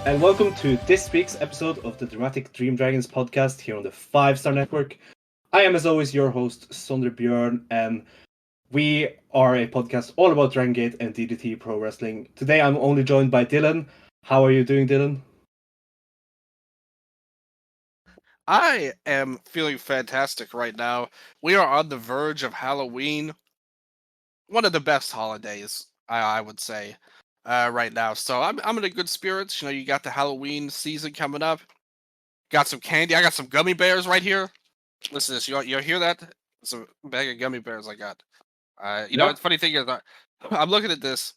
and welcome to this week's episode of the Dramatic Dream Dragons podcast here on the 5-Star Network. I am, as always, your host, Sondre Björn, and we are a podcast all about Dragon Gate and DDT Pro Wrestling. Today I'm only joined by Dylan. How are you doing, Dylan? I am feeling fantastic right now. We are on the verge of Halloween. One of the best holidays, I would say, right now. So I'm in a good spirits. You know, you got the Halloween season coming up. Got some candy. I got some gummy bears right here. Listen to this. You hear that? It's a bag of gummy bears I got. The funny thing is, I'm looking at this.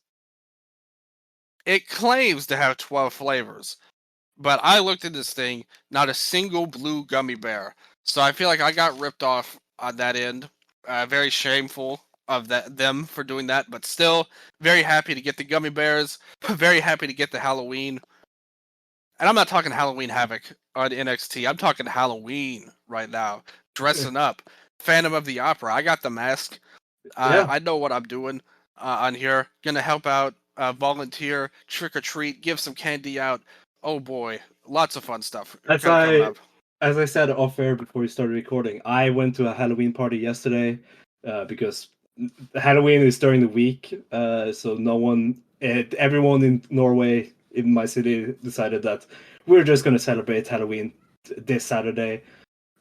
It claims to have 12 flavors. But I looked at this thing, not a single blue gummy bear. So I feel like I got ripped off on that end. Very shameful of them for doing that, but still very happy to get the gummy bears. Very happy to get the Halloween. And I'm not talking Halloween Havoc on NXT. I'm talking Halloween right now. Dressing up. Phantom of the Opera. I got the mask. I know what I'm doing on here. Gonna help out, volunteer, trick or treat, give some candy out. Oh boy, lots of fun stuff coming up. As I said off air before we started recording, I went to a Halloween party yesterday because Halloween is during the week, so everyone in Norway, in my city, decided that we're just going to celebrate Halloween this Saturday.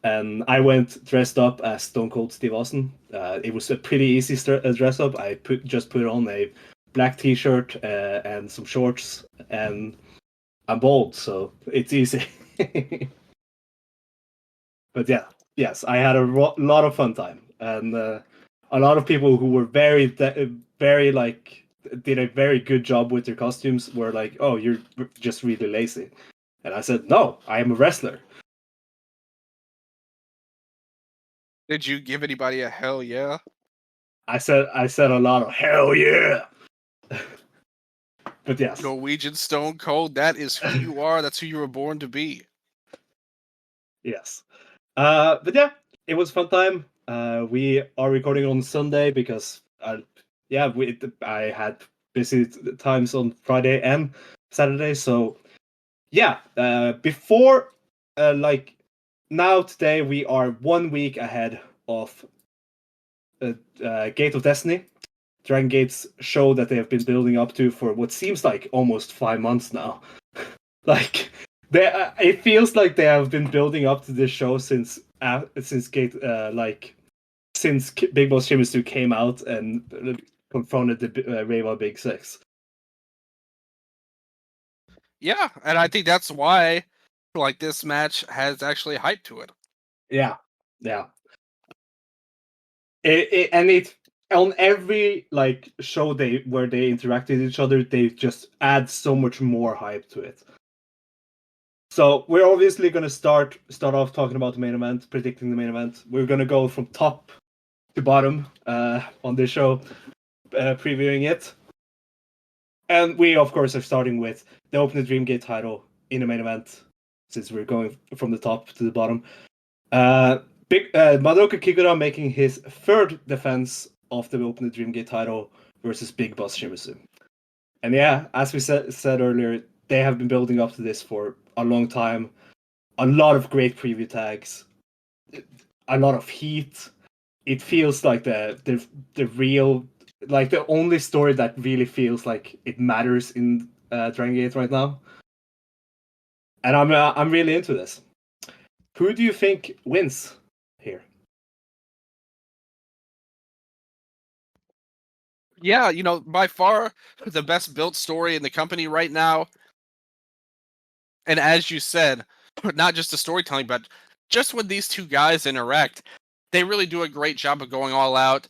And I went dressed up as Stone Cold Steve Austin. It was a pretty easy dress up. I just put on a black t-shirt and some shorts, and I'm bald, so it's easy. But yes, I had a lot of fun time, and a lot of people who were very did a very good job with their costumes were like, "Oh, you're just really lazy," and I said, "No, I am a wrestler." Did you give anybody a hell yeah? I said a lot of hell yeah. But yes, Norwegian Stone Cold. That is who you are. That's who you were born to be. Yes. But yeah, it was a fun time. We are recording on Sunday because I had busy times on Friday and Saturday. So yeah, before now today we are 1 week ahead of Gate of Destiny, Dragon Gate's show that they have been building up to for what seems like almost 5 months now. Like it feels like they have been building up to this show since Big Boss Shimizu came out and confronted the Reiwa Big Six. Yeah, and I think that's why, like, this match has actually hype to it. Yeah. It on every show where they interact with each other, they just add so much more hype to it. So we're obviously going to start off talking about the main event, predicting the main event. We're going to go from top to bottom on this show, previewing it. And we, of course, are starting with the Open the Dreamgate title in the main event, since we're going from the top to the bottom. Madoka Kikuta making his third defense of the Open the Dreamgate title versus Big Boss Shimizu. And yeah, as we said earlier, they have been building up to this for a long time. A lot of great preview tags, a lot of heat. It feels like the real, like the only story that really feels like it matters in Dragon Gate right now. And I'm really into this. Who do you think wins here? Yeah, by far the best built story in the company right now. And as you said, not just the storytelling, but just when these two guys interact, they really do a great job of going all out.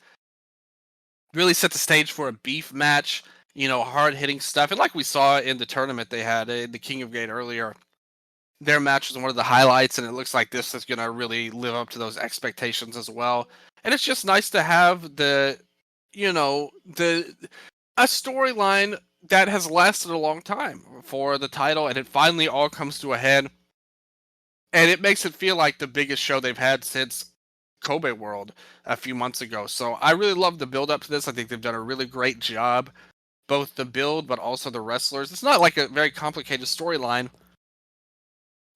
Really set the stage for a beef match, hard hitting stuff. And like we saw in the tournament they had in the King of Gate earlier, their match was one of the highlights, and it looks like this is going to really live up to those expectations as well. And it's just nice to have a storyline that has lasted a long time for the title, and it finally all comes to a head. And it makes it feel like the biggest show they've had since Kobe World a few months ago. So I really love the build up to this. I think they've done a really great job both the build but also the wrestlers. It's not like a very complicated storyline,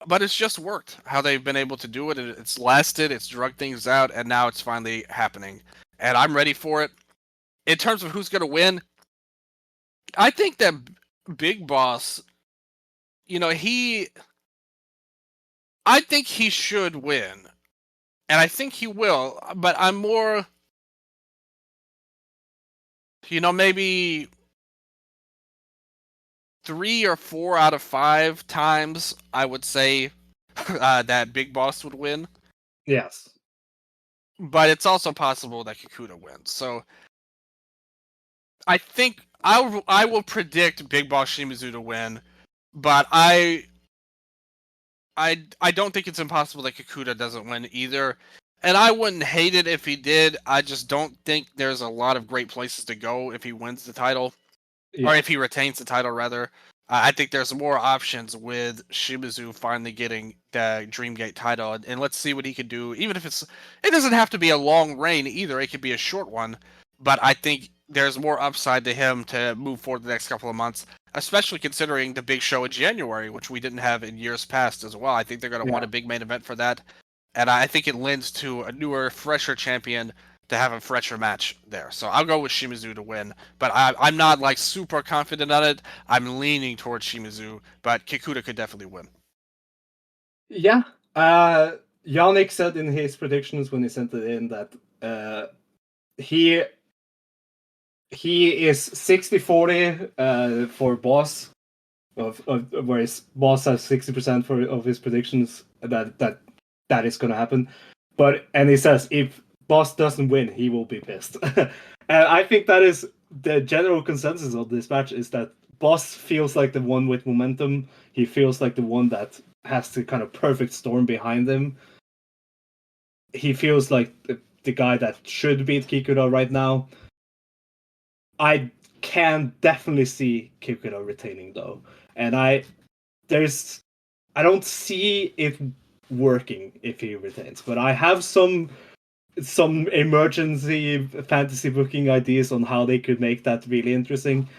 but it's just worked. How they've been able to do it, it's lasted, it's drug things out, and now it's finally happening. And I'm ready for it. In terms of who's going to win, I think that Big Boss, I think he should win. And I think he will, but I'm more, maybe 3 or 4 out of 5 times I would say that Big Boss would win. Yes. But it's also possible that Kikuta wins. So I think I will predict Big Boss Shimizu to win, but I don't think it's impossible that Kikuta doesn't win either. And I wouldn't hate it if he did. I just don't think there's a lot of great places to go if he wins the title. Yeah. Or if he retains the title, rather. I think there's more options with Shimizu finally getting the Dreamgate title. And let's see what he can do. Even if it doesn't have to be a long reign either. It could be a short one. But I think there's more upside to him to move forward the next couple of months, especially considering the big show in January, which we didn't have in years past as well. I think they're going to want a big main event for that. And I think it lends to a newer, fresher champion to have a fresher match there. So I'll go with Shimizu to win. But I'm not like super confident on it. I'm leaning towards Shimizu, but Kikuta could definitely win. Yeah. Yannick said in his predictions when he sent it in that he is 60-40 for Boss, whereas Boss has 60% of his predictions that is going to happen. And he says if Boss doesn't win, he will be pissed. And I think that is the general consensus of this match, is that Boss feels like the one with momentum. He feels like the one that has the kind of perfect storm behind him. He feels like the guy that should beat Kikuta right now. I can definitely see Kikuta retaining though. And I don't see it working if he retains, but I have some emergency fantasy booking ideas on how they could make that really interesting,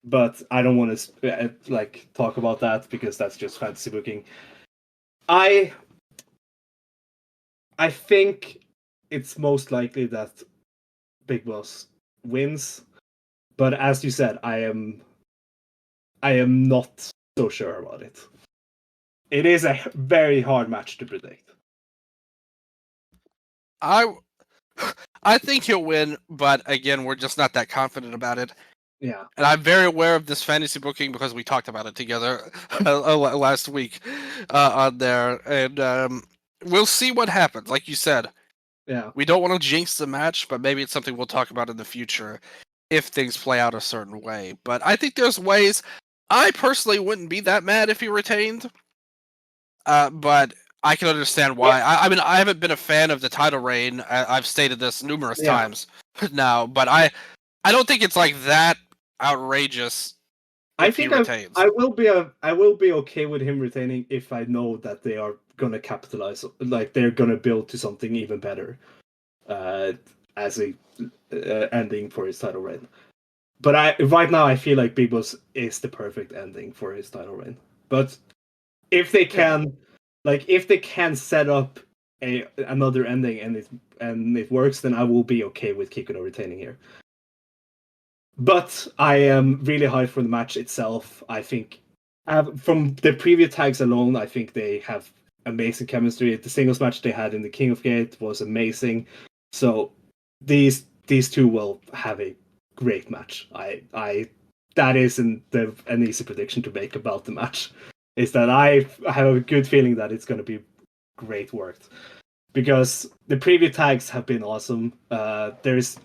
but I don't want to talk about that because that's just fantasy booking. I think it's most likely that Big Boss wins, but as you said, I am not so sure about it. It is a very hard match to predict. I think he'll win, but again, we're just not that confident about it. Yeah. And I'm very aware of this fantasy booking because we talked about it together last week on there. And we'll see what happens. Like you said, we don't want to jinx the match, but maybe it's something we'll talk about in the future if things play out a certain way. But I think there's ways. I personally wouldn't be that mad if he retained. But I can understand why. I mean, I haven't been a fan of the title reign. I've stated this numerous times now, but I don't think it's like that outrageous. I think I will be okay with him retaining if I know that they are gonna capitalize, like they're gonna build to something even better, as a ending for his title reign. But right now I feel like Big Boss is the perfect ending for his title reign. But if they can, set up another ending and it works, then I will be okay with Kikuta retaining here. But I am really hyped for the match itself. I think from the preview tags alone, I think they have amazing chemistry. The singles match they had in the King of Gate was amazing. So these two will have a great match. That isn't an easy prediction to make about the match. Is that I have a good feeling that it's going to be great work, because the preview tags have been awesome. There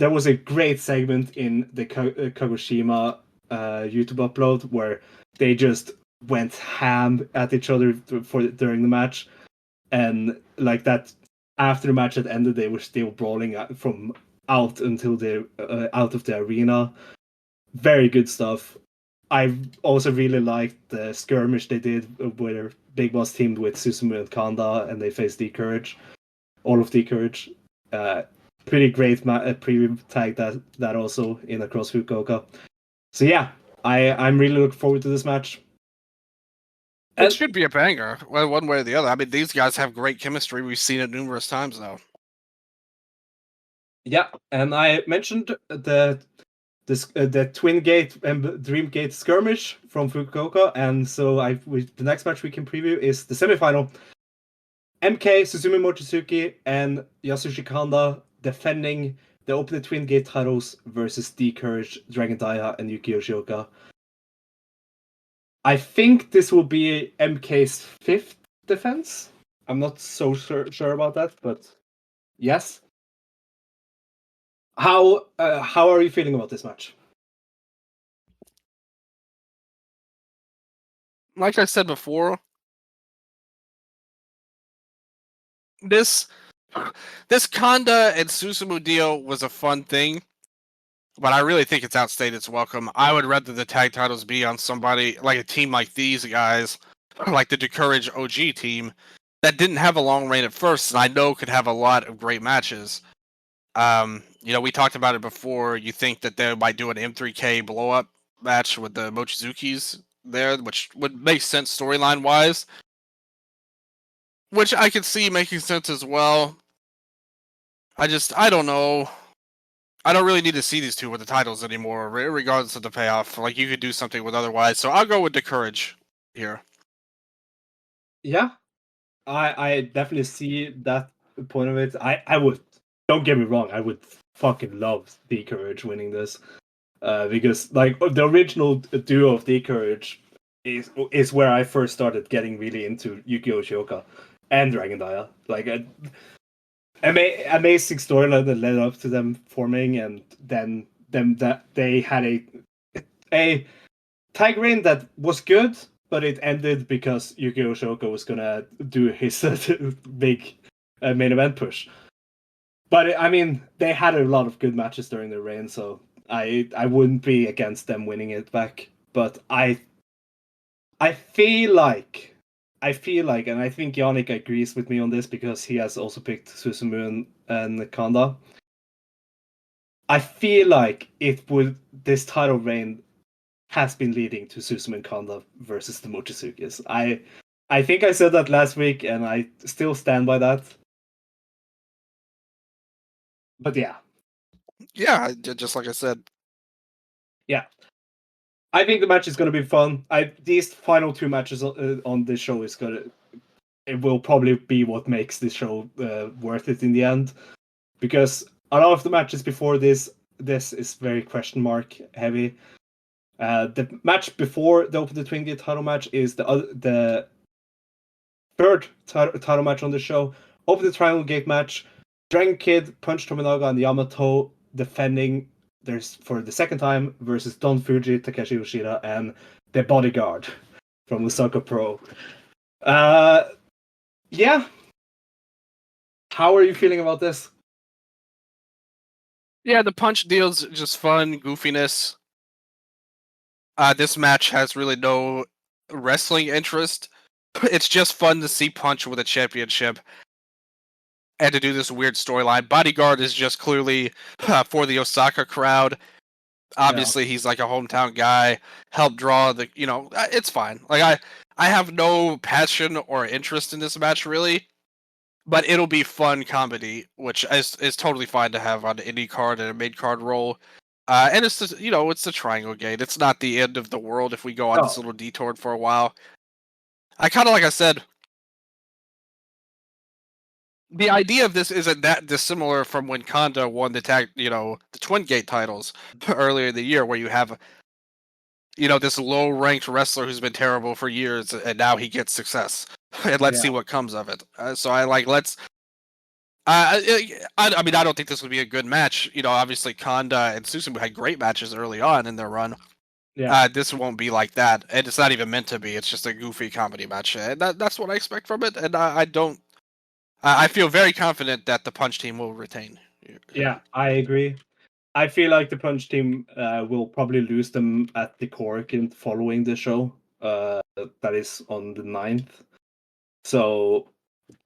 was a great segment in the Kagoshima YouTube upload where they just went ham at each other during the match, and like that after the match had ended, they were still brawling from out until they out of the arena. Very good stuff. I also really liked the skirmish they did where Big Boss teamed with Susumu and Kanda, and they faced D-Courage, all of D-Courage. pretty great preview tag that also in Across Fukuoka. So yeah, I'm really looking forward to this match. It should be a banger, well, one way or the other. I mean, these guys have great chemistry. We've seen it numerous times now. Yeah, and I mentioned the Twin Gate and Dream Gate skirmish from Fukuoka, and so the next match we can preview is the semifinal. MK, Suzumu Mochizuki, and Yasushi Kanda defending the Open Twin Gate titles versus D-OH, Dragon Daiha, and Yuki Yoshioka. I think this will be MK's 5th defense. I'm not so sure about that, but yes. How are you feeling about this match? Like I said before, this Kanda and Susumu deal was a fun thing, but I really think it's outstayed its welcome. I would rather the tag titles be on somebody like a team like these guys, like the D-OH OG team, that didn't have a long reign at first, and I know could have a lot of great matches. We talked about it before. You think that they might do an M3K blow up match with the Mochizukis there, which would make sense storyline wise. Which I could see making sense as well. I don't know. I don't really need to see these two with the titles anymore, regardless of the payoff. Like, you could do something with otherwise. So I'll go with D-OH here. Yeah, I definitely see that point of it. I would, don't get me wrong, I would fucking love D-OH winning this. Because like the original duo of D-OH is where I first started getting really into Yuki Yoshioka and Dragon Daiha. Like amazing storyline that led up to them forming, and then that they had a tag reign that was good, but it ended because Yuki Yoshioka was gonna do his big main event push. But I mean, they had a lot of good matches during their reign, so I wouldn't be against them winning it back. But I feel like, and I think Yannick agrees with me on this because he has also picked Susumu and Kanda. I feel like this title reign has been leading to Susumu and Kanda versus the Mochizukis. I think I said that last week, and I still stand by that. But yeah. Yeah, just like I said. Yeah. I think the match is going to be fun. These final two matches on this show it will probably be what makes this show worth it in the end, because a lot of the matches before this is very question mark heavy. The match before the Open the Twin Gate title match is the third title match on the show. Open the Triangle Gate match, Dragon Kid, Punch Tominaga, and Yamato defending for the second time versus Don Fuji, Takeshi Yoshida, and the Bodyguard from Osaka Pro. Yeah. How are you feeling about this? Yeah, the punch deal's just fun, goofiness. This match has really no wrestling interest. It's just fun to see Punch with a championship and to do this weird storyline. Bodyguard is just clearly for the Osaka crowd. Obviously, he's like a hometown guy. Help draw it's fine. Like I have no passion or interest in this match really, but it'll be fun comedy, which is totally fine to have on an indie card and a mid card role. And it's just, it's the Triangle Gate. It's not the end of the world if we go on this little detour for a while. I kind of, like I said, the idea of this isn't that dissimilar from when Kanda won the the Twin Gate titles earlier in the year, where you have, this low ranked wrestler who's been terrible for years, and now he gets success, and let's see what comes of it. So I like let's. I mean, I don't think this would be a good match. Obviously Kanda and Susumu had great matches early on in their run. Yeah. This won't be like that, and it's not even meant to be. It's just a goofy comedy match, and that's what I expect from it. And I don't. I feel very confident that the Punch team will retain. Yeah, I agree. I feel like the Punch team will probably lose them at the Korakuen following the show. That is on the 9th. So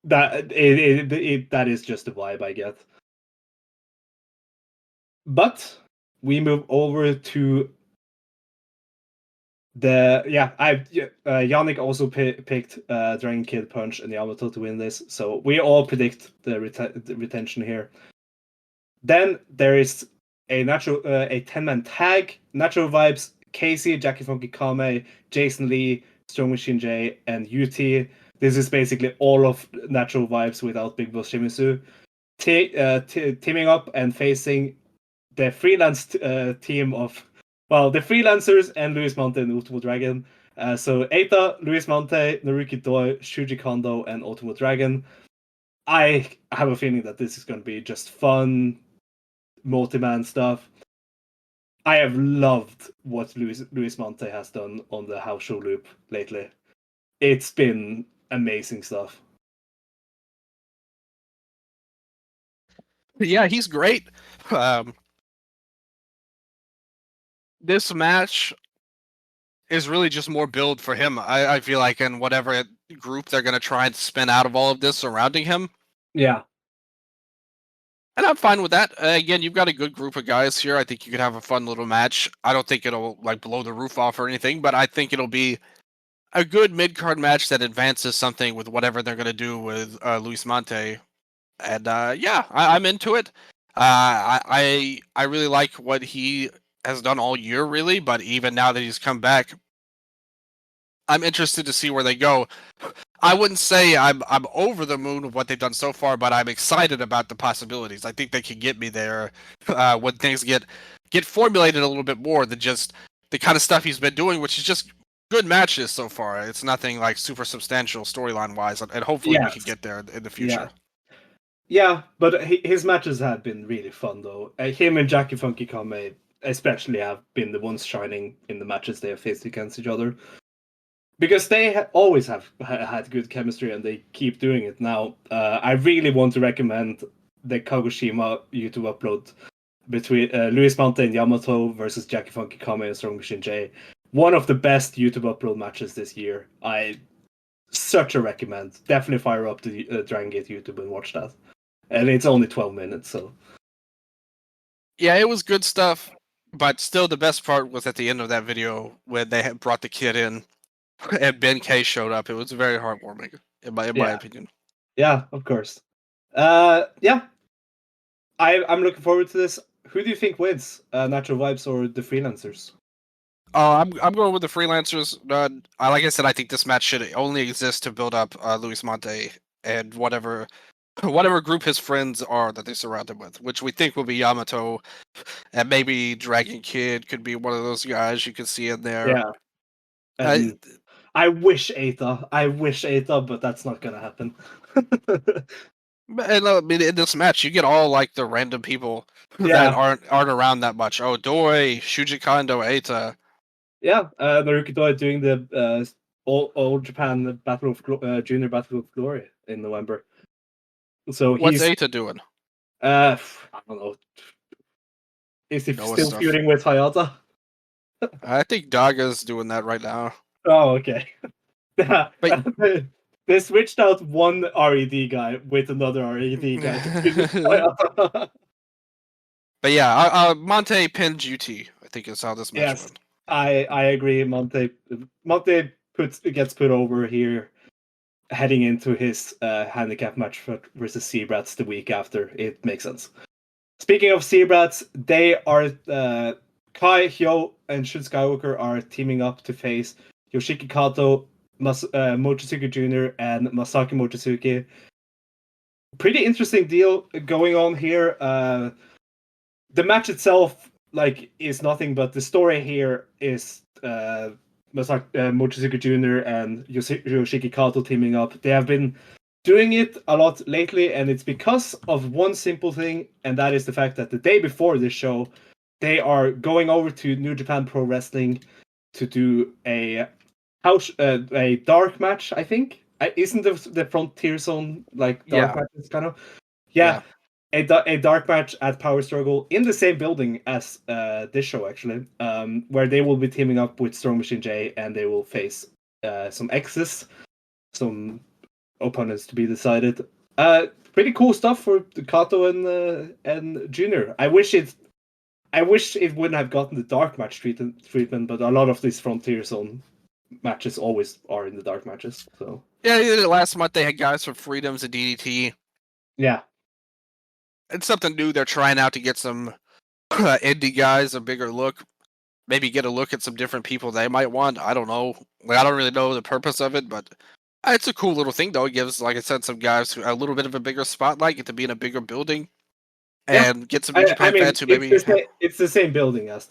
that that is just the vibe I get. But we move over to Yannick also picked Dragon Kid, Punch, and Yamato to win this, so we all predict the retention here. Then there is a 10-man tag, Natural Vibes, Casey, Jackie Funky Kame, Jason Lee, Strong Machine J, and UT. This is basically all of Natural Vibes without Big Boss Shimizu. Teaming up and facing the freelance team of, the freelancers and Luis Mante and Ultimo Dragon. So Eita, Luis Mante, Naruki Doi, Shuji Kondo, and Ultimo Dragon. I have a feeling that this is going to be just fun, multi-man stuff. I have loved what Luis Mante has done on the house show loop lately. It's been amazing stuff. Yeah, he's great. This match is really just more build for him. I feel like in whatever group they're going to try and spin out of all of this surrounding him. Yeah. And I'm fine with that. Again, you've got a good group of guys here. I think you could have a fun little match. I don't think it'll like blow the roof off or anything, but I think it'll be a good mid-card match that advances something with whatever they're going to do with Luis Mante. And I'm into it. I really like what he has done all year, really, but even now that he's come back, I'm interested to see where they go. I wouldn't say I'm over the moon with what they've done so far, but I'm excited about the possibilities. I think they can get me there when things get formulated a little bit more than just the kind of stuff he's been doing, which is just good matches so far. It's nothing like super substantial storyline wise, and hopefully we can get there in the future. Yeah, but his matches have been really fun though. Him and Jackie Funky Kame especially have been the ones shining in the matches they have faced against each other. Because they always have had good chemistry and they keep doing it now. I really want to recommend the Kagoshima YouTube upload between Luis Mante and Yamato versus Jackie Funky Kame and Strong Machine J. One of the best YouTube upload matches this year. Such a recommend. Definitely fire up the DRAGONGATE YouTube and watch that. And it's only 12 minutes, so. Yeah, it was good stuff. But still, the best part was at the end of that video when they had brought the kid in and Ben K showed up. It was very heartwarming, in my opinion. Yeah, of course. I'm looking forward to this. Who do you think wins, Natural Vibes or the Freelancers? I'm going with the Freelancers. Like I said, I think this match should only exist to build up Luis Mante and whatever group his friends are that they surround him with, which we think will be Yamato, and maybe Dragon Kid could be one of those guys you can see in there. Yeah. I wish Eita, but that's not gonna happen. And I mean, in this match, you get all like the random people that aren't around that much. Oh, Doi, Shuji Kondo, Eita. Yeah, Naruki Doi doing the all Japan Junior Battle of Glory in November. So what's Eita doing? I don't know. Is he still feuding with Hayata? I think Daga's doing that right now. Oh, okay. But they switched out one RED guy with another RED guy. But yeah, Monte pinned UT, I think is how this match went. I agree. Monte gets put over here, heading into his handicap match versus Seabrats the week after. It makes sense. Speaking of Seabrats, they are Kai, Hyo, and Shun Skywalker are teaming up to face Yoshiki Kato, Mochizuki Junior, and Masaki Mochizuki. Pretty interesting deal going on here. The match itself, is nothing, but the story here is Mochizuki Junior and Yoshiki Kato teaming up. They have been doing it a lot lately, and it's because of one simple thing, and that is the fact that the day before this show, they are going over to New Japan Pro Wrestling to do a dark match, I think. Isn't the Frontier Zone dark matches kind of? Yeah. A dark match at Power Struggle in the same building as this show, actually, where they will be teaming up with Strong Machine J, and they will face some exes, some opponents to be decided. Pretty cool stuff for Kato and Junior. I wish it I wish it wouldn't have gotten the dark match treatment, but a lot of these Frontier Zone matches always are in the dark matches. So Yeah, last month they had guys from Freedoms and DDT. yeah, It's something new they're trying out to get some indie guys a bigger look. Maybe get a look at some different people they might want. I don't know. Like, I don't really know the purpose of it, but it's a cool little thing though. It gives, like I said, some guys a little bit of a bigger spotlight, get to be in a bigger building, yeah. and get some New Japan mean, fans who maybe it's the same building as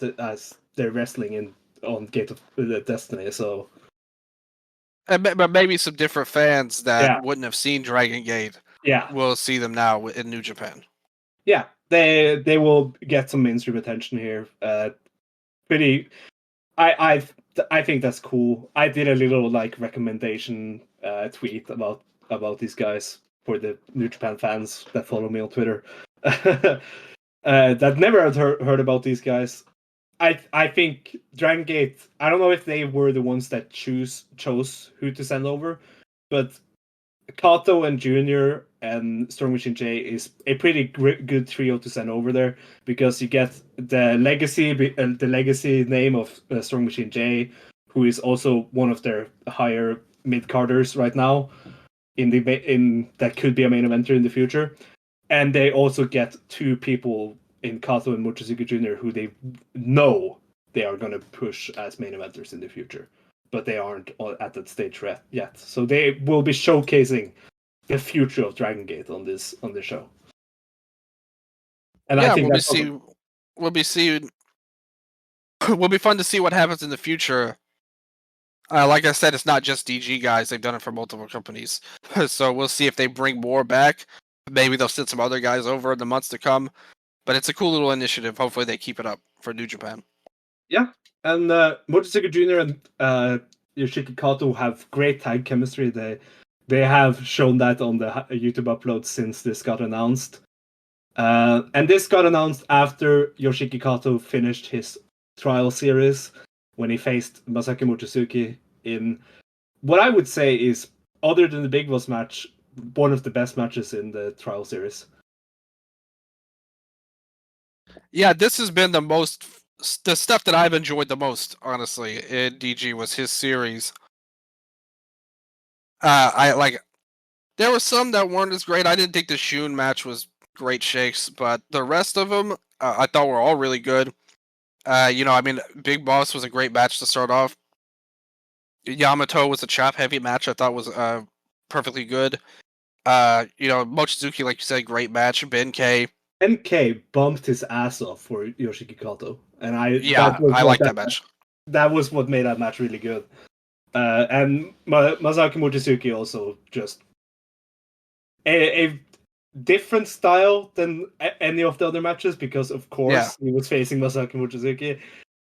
they're wrestling in on Gate of Destiny. So, but maybe some different fans that yeah, wouldn't have seen Dragon Gate yeah, will see them now in New Japan. yeah. They will get some mainstream attention here. Pretty. I think that's cool. I did a little like recommendation tweet about these guys for the New Japan fans that follow me on Twitter. That never had heard about these guys. I think Dragon Gate. I don't know if they were the ones that chose who to send over, but Kato and Junior and Storm Machine J is a pretty good trio to send over there because you get the legacy name of Storm Machine J, who is also one of their higher mid carders right now in that could be a main eventer in the future, and they also get two people in Kato and Mochizuki Junior who they know they are going to push as main eventers in the future, but they aren't at that stage yet. So they will be showcasing the future of Dragon Gate on this show. And Yeah, I think we'll be will be fun to see what happens in the future. Like I said, it's not just DG guys; they've done it for multiple companies. So we'll see if they bring more back. Maybe they'll send some other guys over in the months to come. But it's a cool little initiative. Hopefully, they keep it up for New Japan. Yeah, and Mochizuki Junior and Yoshiki Kato have great tag chemistry. They have shown that on the YouTube upload since this got announced. And this got announced after Yoshiki Kato finished his trial series when he faced Masaki Mochizuki in what I would say is, other than the Big Boss match, one of the best matches in the trial series. Yeah, this has been the stuff that I've enjoyed the most, honestly, in DG was his series. I like. There were some that weren't as great. I didn't think the Shun match was great shakes, but the rest of them I thought were all really good. I mean, Big Boss was a great match to start off. Yamato was a chop heavy match. I thought was perfectly good. Mochizuki, like you said, great match. Ben K. NK bumped his ass off for Yoshiki Kato, and I like that match. That was what made that match really good. And Masaki Mochizuki also just a different style than any of the other matches because, of course, he was facing Masaki Mochizuki.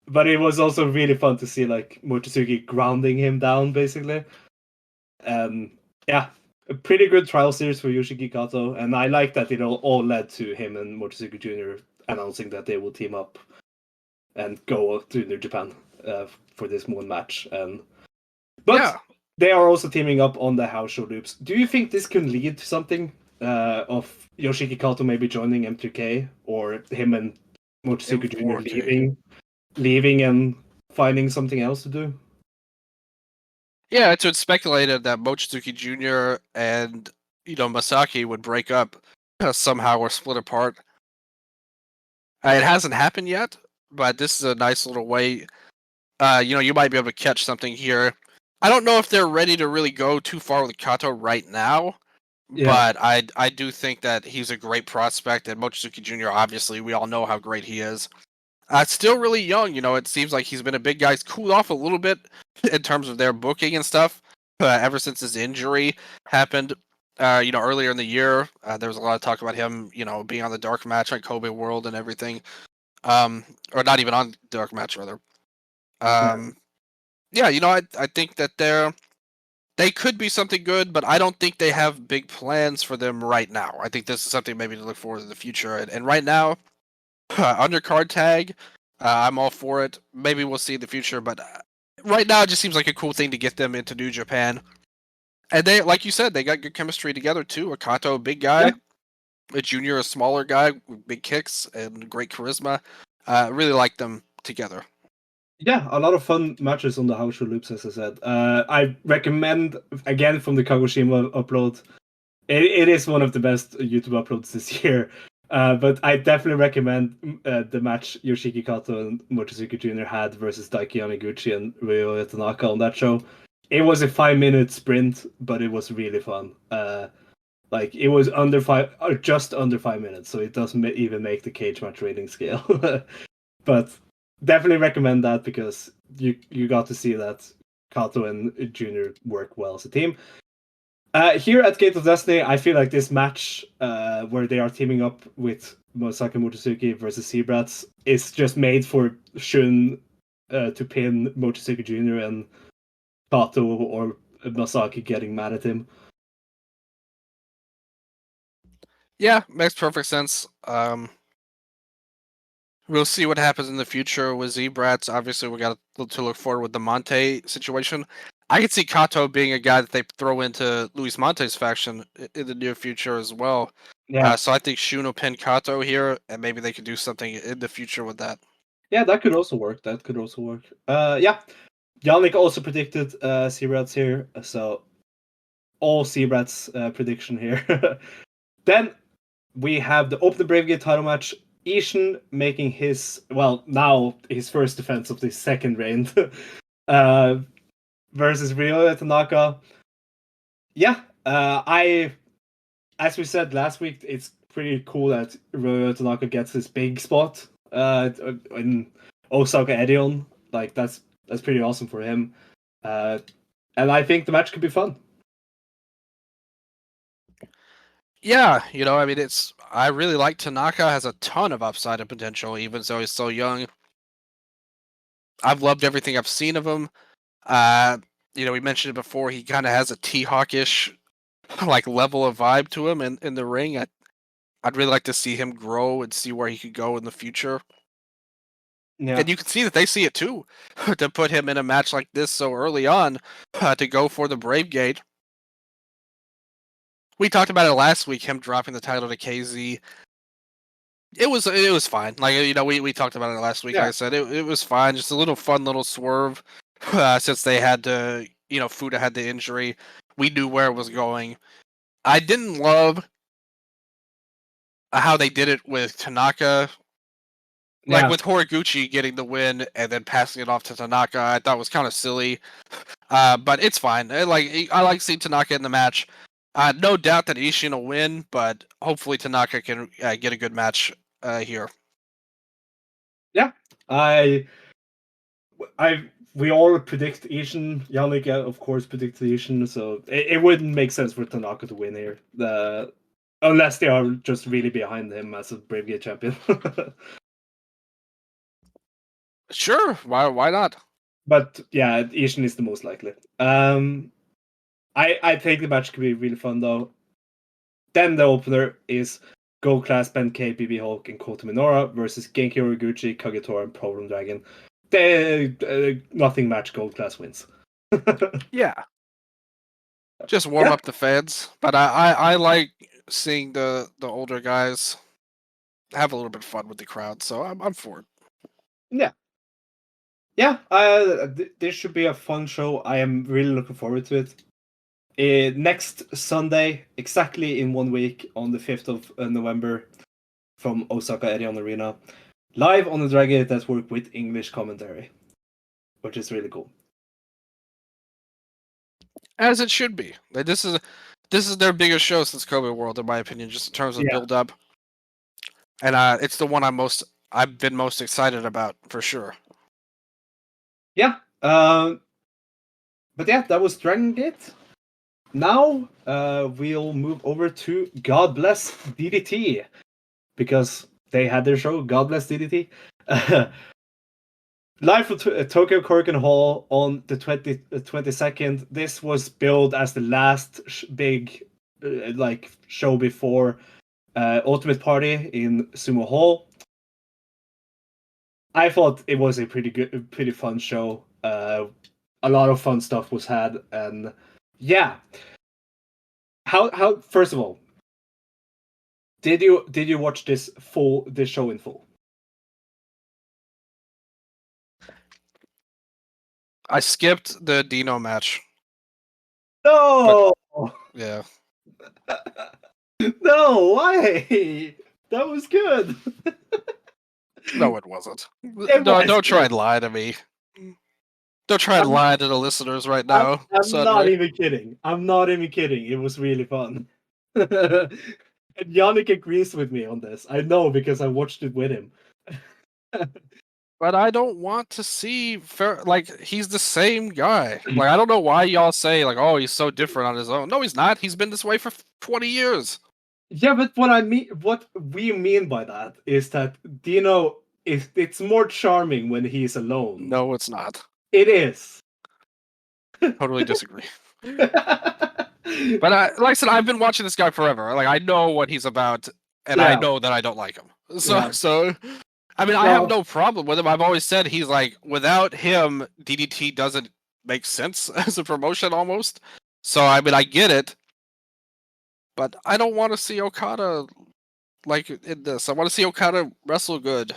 But it was also really fun to see like Mochizuki grounding him down, basically. Yeah, a pretty good trial series for Yoshiki Kato, and I like that it all led to him and Mochizuki Junior announcing that they will team up and go to New Japan for this one match. But they are also teaming up on the house show loops. Do you think this can lead to something of Yoshiki Kato maybe joining M2K, or him and Mochizuki Junior leaving and finding something else to do? Yeah, it's been speculated that Mochizuki Junior and Masaki would break up somehow or split apart. It hasn't happened yet, but this is a nice little way. You might be able to catch something here. I don't know if they're ready to really go too far with Kato right now, but I do think that he's a great prospect, and Mochizuki Junior, obviously, we all know how great he is. Still really young, it seems like he's been a big guy. He's cooled off a little bit in terms of their booking and stuff ever since his injury happened. Earlier in the year, there was a lot of talk about him, being on the dark match on Kobe World and everything. Or not even on dark match, rather. I think that they could be something good, but I don't think they have big plans for them right now. I think this is something maybe to look forward to in the future. And right now, undercard tag, I'm all for it. Maybe we'll see in the future, but right now it just seems like a cool thing to get them into New Japan. And they, like you said, they got good chemistry together too. Kato, a big guy. A Junior, a smaller guy with big kicks and great charisma. Really like them together. Yeah, a lot of fun matches on the house show loops, as I said. I recommend, again, from the Kagoshima upload. It is one of the best YouTube uploads this year. But I definitely recommend the match Yoshiki Kato and Mochizuki Junior had versus Daiki Yamaguchi and Ryo Tanaka on that show. It was a 5-minute sprint, but it was really fun. Like it was under 5, or just under 5 minutes, so it doesn't even make the cage match rating scale. But definitely recommend that because you got to see that Kato and Junior work well as a team. Here at Gate of Destiny, I feel like this match where they are teaming up with Masaki Mochizuki versus Zebrats is just made for Shun to pin Mochizuki Junior and Kato or Masaki getting mad at him. Yeah, makes perfect sense. We'll see what happens in the future with Zebrats. Obviously, we got to look forward with the Monte situation. I could see Kato being a guy that they throw into Luis Monte's faction in the near future as well. Yeah, So I think Shun will pin Kato here, and maybe they could do something in the future with that. yeah, that could also work. Yeah, Yannick also predicted Zebrats here, so all Zebrats prediction here. Then we have the Open Brave Gate title match. Ishin making now his first defense of the second reign versus Ryo Tanaka. Yeah, as we said last week, it's pretty cool that Ryo Tanaka gets this big spot in Osaka Edion. Like that's pretty awesome for him. And I think the match could be fun. Yeah, I mean, I really like Tanaka, has a ton of upside and potential, even though he's so young. I've loved everything I've seen of him. We mentioned it before, he kind of has a T-Hawk-ish like level of vibe to him in the ring. I'd really like to see him grow and see where he could go in the future. Yeah, And you can see that they see it too, to put him in a match like this so early on, to go for the Brave Gate. We talked about it last week, him dropping the title to KZ. It was fine. Like we talked about it last week. yeah, Like I said, it was fine. Just a little fun little swerve, since they had to. Fuda had the injury. We knew where it was going. I didn't love how they did it with Tanaka. Like yeah. with Horiguchi getting the win and then passing it off to Tanaka, I thought was kind of silly. But it's fine. I like seeing Tanaka in the match. No doubt that Ishin will win, but hopefully Tanaka can get a good match here. Yeah, I we all predict Asian. Yannick, of course, predicted Asian, so it wouldn't make sense for Tanaka to win here. Unless they are just really behind him as a Brave Gate champion. Sure, why not? But yeah, Asian is the most likely. I think the match could be really fun though. Then the opener is Gold Class Benkei, BB Hulk, and Kota Minoura versus Genki Horiguchi, Kagetora, and Problem Dragon. Nothing match Gold Class wins. Yeah, just warm Yeah. up the fans. But I like seeing the older guys have a little bit of fun with the crowd, so I'm for it. Yeah. Yeah, this should be a fun show. I am really looking forward to it. Next Sunday, exactly in 1 week, on the 5th of November, from Osaka Edion Arena, live on the DRAGONGATE Network with English commentary, which is really cool. As it should be. Like, this is their biggest show since Kobe World, in my opinion, just in terms of build up. And it's the one I've been most excited about for sure. Yeah. But yeah, that was DRAGONGATE. Now we'll move over to God Bless DDT, because they had their show, God Bless DDT. Live from Tokyo Korakuen Hall on the 22nd. This was billed as the last big show before Ultimate Party in Sumo Hall. I thought it was a pretty fun show. A lot of fun stuff was had, and yeah. How first of all, did you watch this show in full? I skipped the Dino match. No! Yeah. No, why? That was good. No, it wasn't. It No, was don't try good. and lie to me. Don't try and lie to the listeners right now, I'm not Sondre. even kidding. I'm not even kidding. It was really fun. And Yannick agrees with me on this. I know because I watched it with him. But I don't want to see like he's the same guy. Like I don't know why y'all say like, oh, he's so different on his own. No, he's not. He's been this way for 20 years. Yeah, but what we mean by that is that Dino it's more charming when he's alone. No, it's not. It is. Totally disagree. But like I said, I've been watching this guy forever. Like I know what he's about, and I know that I don't like him. So I mean, I have no problem with him. I've always said he's like without him, DDT doesn't make sense as a promotion almost. So I mean, I get it, but I don't want to see Okada like in this. I want to see Okada wrestle good.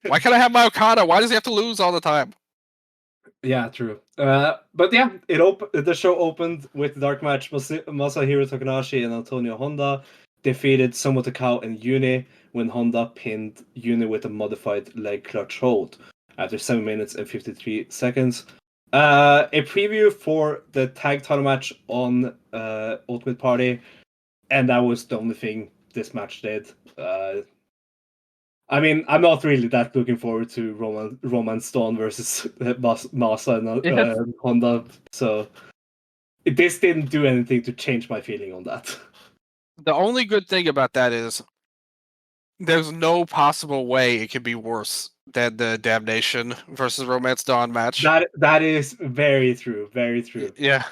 Why can't I have my Okada? Why does he have to lose all the time? Yeah, true. But yeah, the show opened with the dark match. Masahiro Takanashi and Antonio Honda defeated Sumo Takao and Yuni when Honda pinned Yuni with a modified leg clutch hold after 7 minutes and 53 seconds. A preview for the tag title match on Ultimate Party, and that was the only thing this match did. I mean, I'm not really that looking forward to Roman Stone versus Masa and Honda, so this didn't do anything to change my feeling on that. The only good thing about that is there's no possible way it could be worse than the Damnation versus Romance Dawn match. That is very true, very true. Yeah.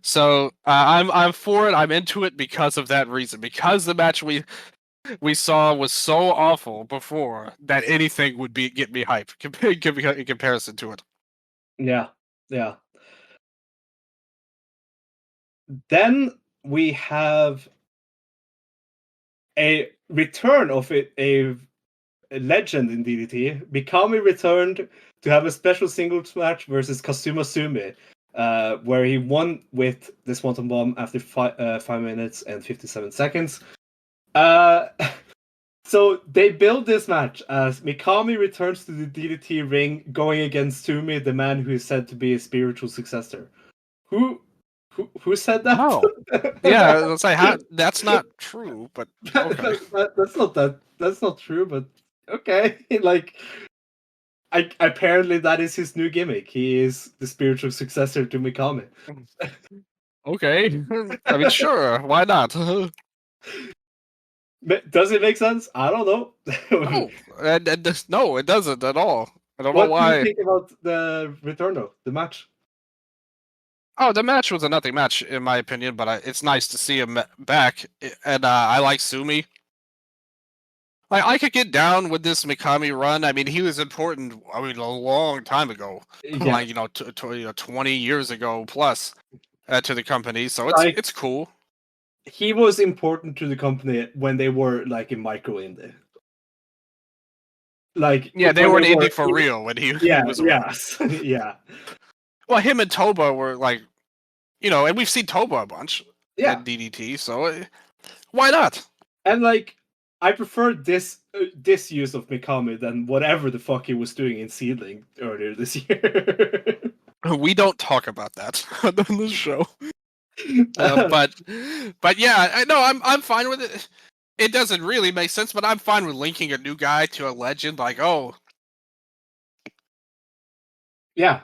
So I'm for it. I'm into it because of that reason. Because the match we saw was so awful before that anything would get me hype in comparison to it. Yeah. Then we have a return of a legend in DDT. Mikami returned to have a special singles match versus Kazuma Sumi, where he won with the Swanton Bomb after 5 minutes and 57 seconds. So they build this match as Mikami returns to the DDT ring, going against Sumi, the man who is said to be his spiritual successor. Who said that? No. Yeah, let's say that's not true, but okay. That's not true, but okay. Like, apparently that is his new gimmick. He is the spiritual successor to Mikami. Okay. I mean, sure. Why not? Does it make sense? I don't know. No, it doesn't at all. I don't know why. What do you think about the return though? The match? Oh, the match was a nothing match in my opinion, but it's nice to see him back. And I like Sumi. I could get down with this Mikami run. I mean, he was important. I mean, a long time ago, Yeah. like 20 years ago plus to the company. So it's cool. He was important to the company when they were like in micro indie. Like they were in indie for real when he was around. Yeah. Well, him and Toba were like, and we've seen Toba a bunch in DDT, so why not? And like, I prefer this use of Mikami than whatever the fuck he was doing in Seedling earlier this year. We don't talk about that on the show. But yeah, I know I'm fine with it. It doesn't really make sense, but I'm fine with linking a new guy to a legend. Like, oh, yeah.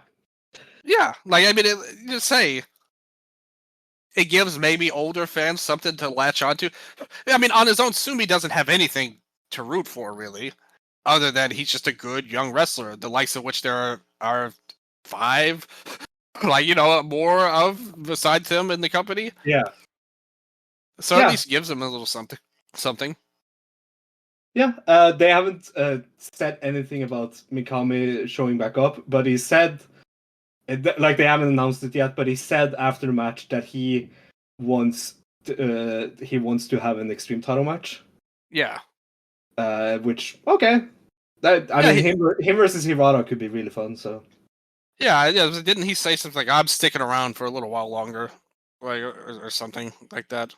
Like I mean, just say it gives maybe older fans something to latch onto. I mean, on his own, Sumi doesn't have anything to root for really, other than he's just a good young wrestler, the likes of which there are 5. Like, more of besides him in the company. Yeah. So at least gives him a little something. Yeah, they haven't said anything about Mikami showing back up, but he said, like they haven't announced it yet, but he said after the match that he wants to have an Extreme title match. Yeah. Which, okay. Him versus Hirata could be really fun, so. Yeah, didn't he say something like, "I'm sticking around for a little while longer," like or something like that? Uh,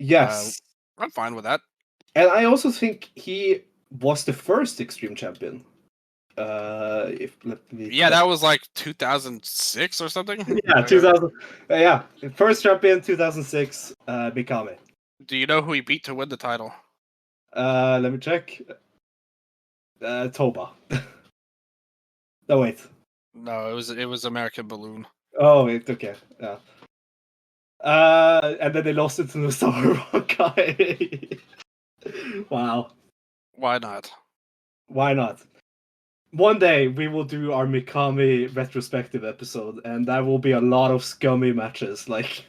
Yes, I'm fine with that. and I also think he was the first Extreme Champion. If let me Yeah, check. that was like 2006 or something. Yeah, Like, 2000. Yeah, first champion 2006. Mikami. do you know who he beat to win the title? Let me check. Toba. No, wait. No, it was American Balloon. Oh, wait. Okay. Yeah. And then they lost it to the Star guy. Wow. Why not? Why not? One day we will do our Mikami retrospective episode, and that will be a lot of scummy matches. Like,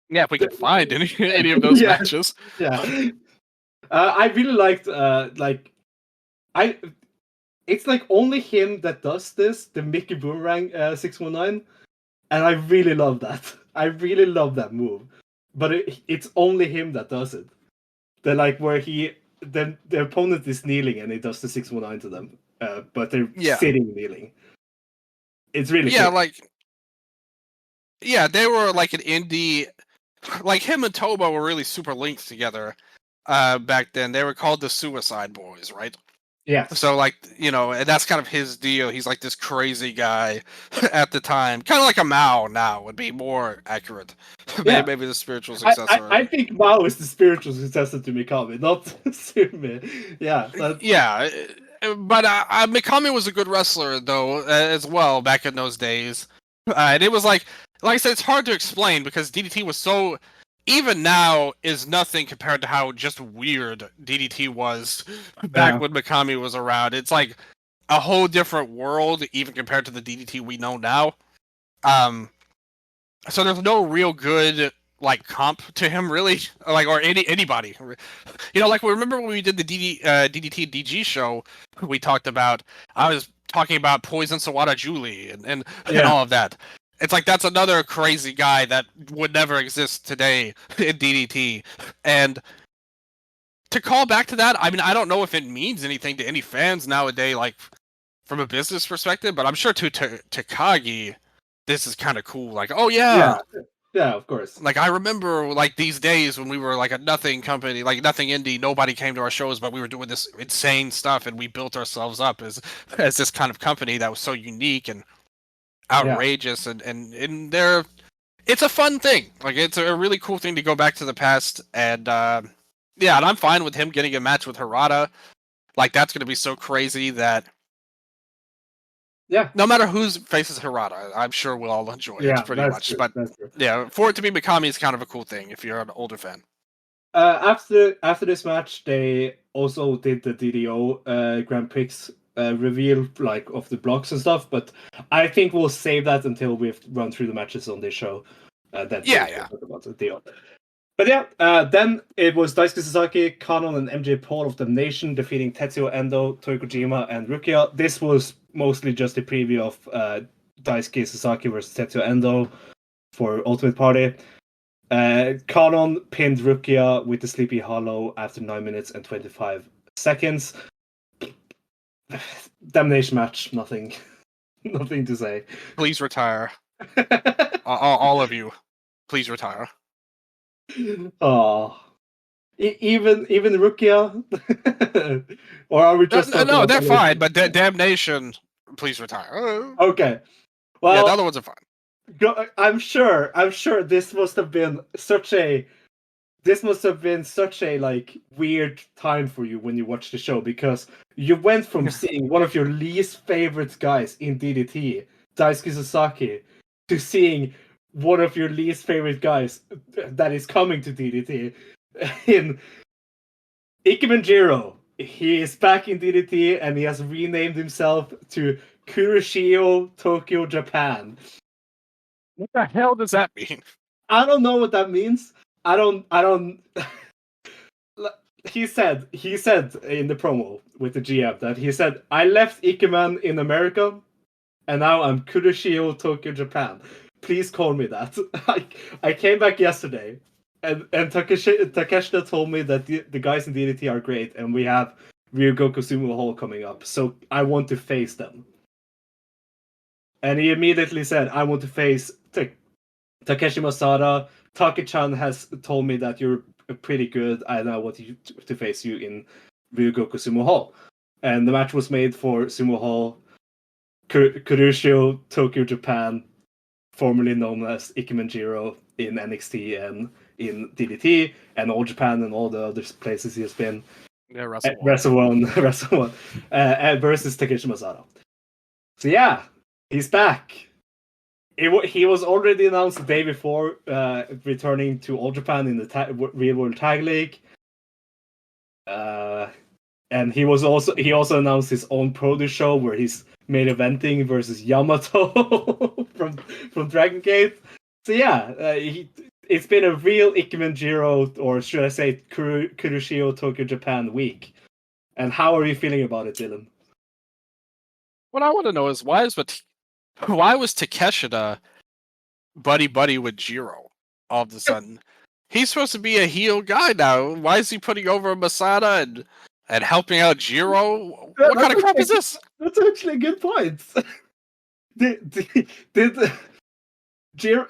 Yeah, if we can find any of those yeah, matches. yeah. I really liked I. It's like only him that does this, the Mickey Boomerang 619, and I really love that. I really love that move, but it's only him that does it. They're like where the opponent is kneeling and he does the 619 to them, but they're Yeah, sitting kneeling. It's really yeah, cool. like yeah, they were like an indie. Like him and Toba were really super linked together. Back then they were called the Suicide Boys, right? Yes. So like and that's kind of his deal. He's like this crazy guy at the time, kind of like a Mao now would be more accurate. Yeah. Maybe the spiritual I, successor. I think Mao is the spiritual successor to Mikami, not Sumi. Yeah. Yeah, but Mikami was a good wrestler though as well back in those days, and it was like I said, it's hard to explain because DDT was so. Even now is nothing compared to how just weird DDT was back Yeah. when Mikami was around. It's like a whole different world, even compared to the DDT we know now. Um, so there's no real good like comp to him, really, like or anybody. Like remember when we did the DDT DG show, we talked about. I was talking about Poison Sawada Julie and Yeah. all of that. It's like that's another crazy guy that would never exist today in DDT, and to call back to that, I mean, I don't know if it means anything to any fans nowadays, like from a business perspective, but I'm sure to Takagi, this is kind of cool. Like, oh Yeah. yeah, Yeah, of course. like I remember like these days when we were like a nothing company, like nothing indie, nobody came to our shows, but we were doing this insane stuff, and we built ourselves up as this kind of company that was so unique and Yeah. outrageous, and they're it's a fun thing. Like it's a really cool thing to go back to the past, and yeah, and I'm fine with him getting a match with Harada. Like that's going to be so crazy that Yeah. no matter who faces Harada, I'm sure we'll all enjoy it Yeah, pretty that's much. true. But That's true. yeah, for it to be Mikami is kind of a cool thing if you're an older fan. After this match, they also did the DDO Grand Prix reveal, like of the blocks and stuff. But I think we'll save that until we've run through the matches on this show. That Yeah, we'll yeah. talk about the deal. But yeah, then it was Daisuke Sasaki, Kanon, and MJ Paul of Damnation defeating Tetsuo Endo, Toyo Kojima, and Rukia. This was mostly just a preview of Daisuke Sasaki versus Tetsuo Endo for Ultimate Party. Kanon pinned Rukia with the Sleepy Hollow after 9 minutes and 25 seconds. Damnation match, nothing to say. Please retire, all of you. Please retire. Oh, even Rukia, or are we just talking No, about they're fine, Damnation? but Damnation, please retire. Okay, Yeah, the well, other ones are fine. I'm sure this must have been such a like weird time for you when you watched the show, because you went from seeing one of your least favorite guys in DDT, Daisuke Sasaki, to seeing one of your least favorite guys that is coming to DDT in Ikemen Jiro. He is back in DDT and he has renamed himself to Kuroshio TOKYO Japan. What the hell does that mean? I don't know what that means. I don't he said in the promo with the GM that he said, I left Ikemen in America and now I'm Kuroshio TOKYO Japan. Please call me that. I came back yesterday and Takeshita told me that the guys in DDT are great and we have Ryugoku Sumo Hall coming up. So I want to face them. And he immediately said, "I want to face Takeshi Masada. Take-chan has told me that you're pretty good. I now want to face you in Ryugoku Sumo Hall." And the match was made for Sumo Hall, Kuroshio Tokyo Japan, formerly known as Ikemen Jiro in NXT and in DDT, and All Japan and all the other places he has been. Yeah, Wrestle One, versus Takeshi Masada. So yeah, he's back. He was already announced the day before returning to All Japan in the Real World Tag League. And he also announced his own produce show where he's main eventing versus Yamato from Dragon Gate. So yeah, it's been a real Ikemen Jiro, or should I say Kuroshio Tokyo Japan week. And how are you feeling about it, Dylan? What I want to know is why was Takeshita buddy with Jiro all of a sudden? He's supposed to be a heel guy now. Why is he putting over Masada and helping out Jiro? What kind of crap is this? That's actually a good point. Did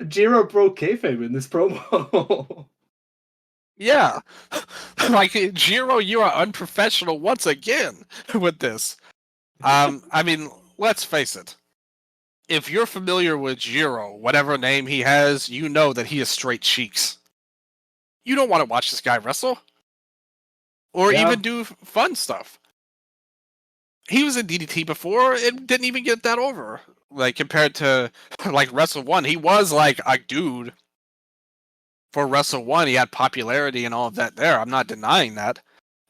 Jiro broke kayfabe in this promo? Yeah. Like, Jiro, you are unprofessional once again with this. I mean, let's face it. If you're familiar with Jiro, whatever name he has, you know that he has straight cheeks. You don't want to watch this guy wrestle. Or even do fun stuff. He was in DDT before and didn't even get that over. Like, compared to, like, Wrestle 1, he was, like, a dude. For Wrestle 1, he had popularity and all of that there. I'm not denying that.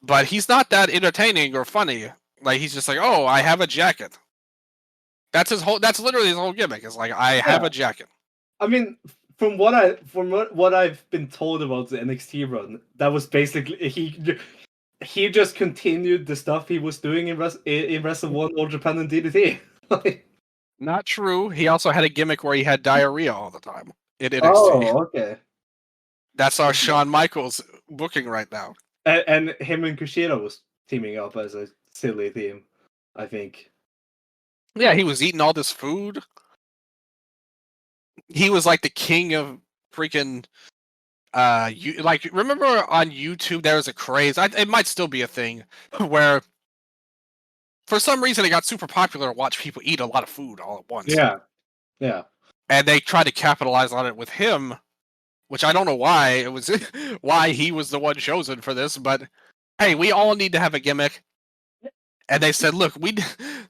But he's not that entertaining or funny. Like, he's just like, oh, I have a jacket. That's literally his whole gimmick. It's like, I have a jacket. I mean, from what I've been told about the NXT run, that was basically he just continued the stuff he was doing in Wrestle 1, All Japan, and DDT. Not true. He also had a gimmick where he had diarrhea all the time in NXT. Oh, okay. That's our Shawn Michaels booking right now. And him and Kushida was teaming up as a silly theme, I think. Yeah, he was eating all this food. He was like the king of freaking remember on YouTube there was a craze, it might still be a thing, where for some reason it got super popular to watch people eat a lot of food all at once. Yeah. And they tried to capitalize on it with him, which I don't know why it was why he was the one chosen for this, but hey, we all need to have a gimmick. And they said, look,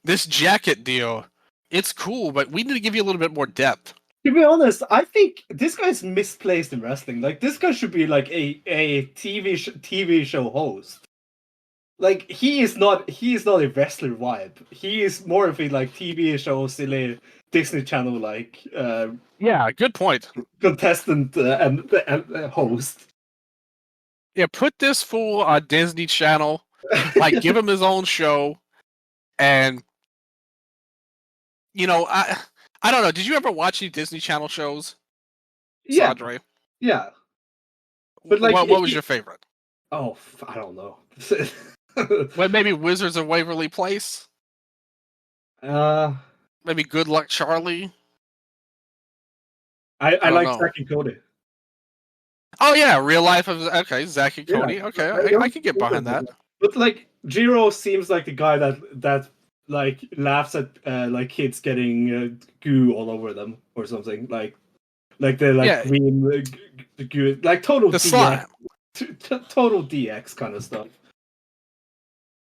this jacket deal, it's cool, but we need to give you a little bit more depth. To be honest, I think this guy's misplaced in wrestling. Like, this guy should be like a TV show host. Like, he is not a wrestler vibe. He is more of a like TV show, silly Disney Channel like. Yeah, good point. Contestant and host. Yeah, put this fool on Disney Channel. Like, give him his own show, and I don't know. Did you ever watch any Disney Channel shows? Yeah. Sondre? Yeah. But like, what was your favorite? Oh, I don't know. Well, maybe Wizards of Waverly Place. Maybe Good Luck Charlie. I like Zack and Cody. Oh yeah, Real Life of Zack and Cody. Yeah. Okay, I can get behind that. But like, Jiro seems like the guy that like laughs at like kids getting goo all over them or something, like the green goo, like total the DX, slime, total DX kind of stuff.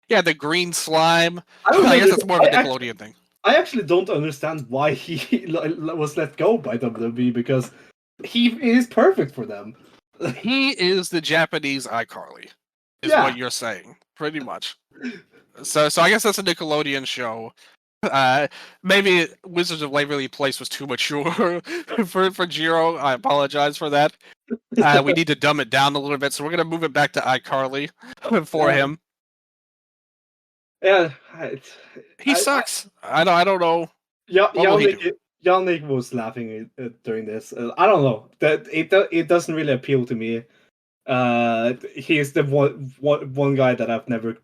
Yeah, the green slime. I guess it's more of a Nickelodeon thing. I actually don't understand why he was let go by WWE, because he is perfect for them. He is the Japanese iCarly, is what you're saying, pretty much. So I guess that's a Nickelodeon show. Maybe Wizards of Waverly Place was too mature for Jiro. I apologize for that. We need to dumb it down a little bit, so we're gonna move it back to iCarly for him. Yeah, he sucks. I don't know. Yannick was laughing during this. I don't know, that it doesn't really appeal to me. He is the one guy that I've never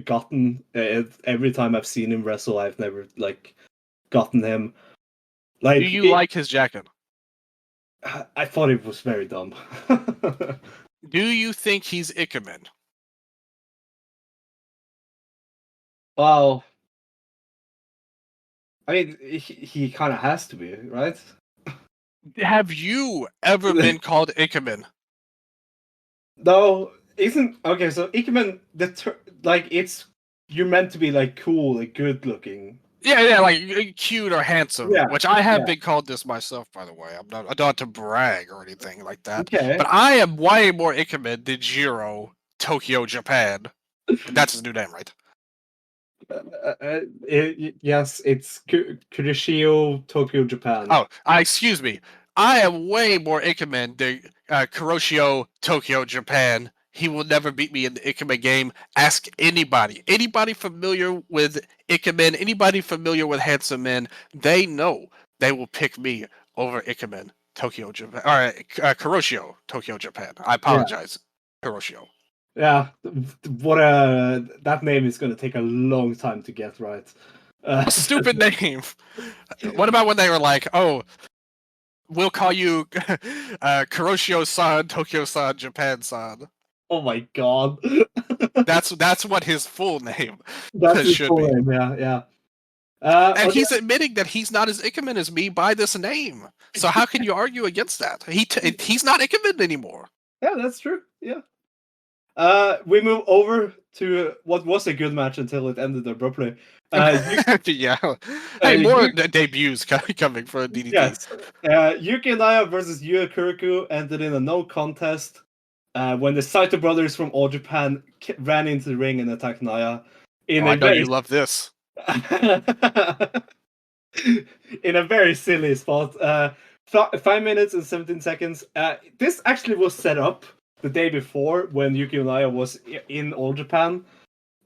gotten. Every time I've seen him wrestle, I've never like gotten him. Like, Do you like his jacket? I thought it was very dumb. Do you think he's Ikemen? Well, I mean, he kind of has to be, right? Have you ever been called Ikemen? No, isn't okay. So Ikemen, like it's you're meant to be like cool, like good looking. Yeah, like cute or handsome. Yeah, Which I have yeah. been called this myself, by the way. I don't to brag or anything like that. Okay. But I am way more Ikemen than Jiro Tokyo Japan. That's his new name, right? Yes, it's Kuroshio Tokyo Japan. Oh, excuse me. I am way more Ikemen than Kuroshio Tokyo Japan. He will never beat me in the Ikemen game. Ask anybody. Anybody familiar with Ikemen, anybody familiar with handsome men, they know they will pick me over Ikemen Tokyo Japan. Or Kuroshio Tokyo Japan. I Yeah, apologize, Kuroshio. yeah. What that name is going to take a long time to get right. Stupid name. What about when they were like, oh, we'll call you Kuroshio-san, Tokyo-san, Japan-san. Oh my god. That's what his full name That's his should full be. name. Yeah, yeah. And Okay. he's admitting that he's not as Ikemen as me by this name. So how can you argue against that? He's not Ikemen anymore. Yeah, that's true. Yeah. We move over to what was a good match until it ended abruptly. Yeah. Uh, Hey, more you, debuts coming for DDT. yes. Yuki Naya versus Yu Kuriku ended in a no contest when the Saito brothers from All Japan ran into the ring and attacked Naya in Oh, a I know very you love this. in a very silly spot. 5 minutes and 17 seconds. This actually was set up the day before when Yuki Naya was in All Japan,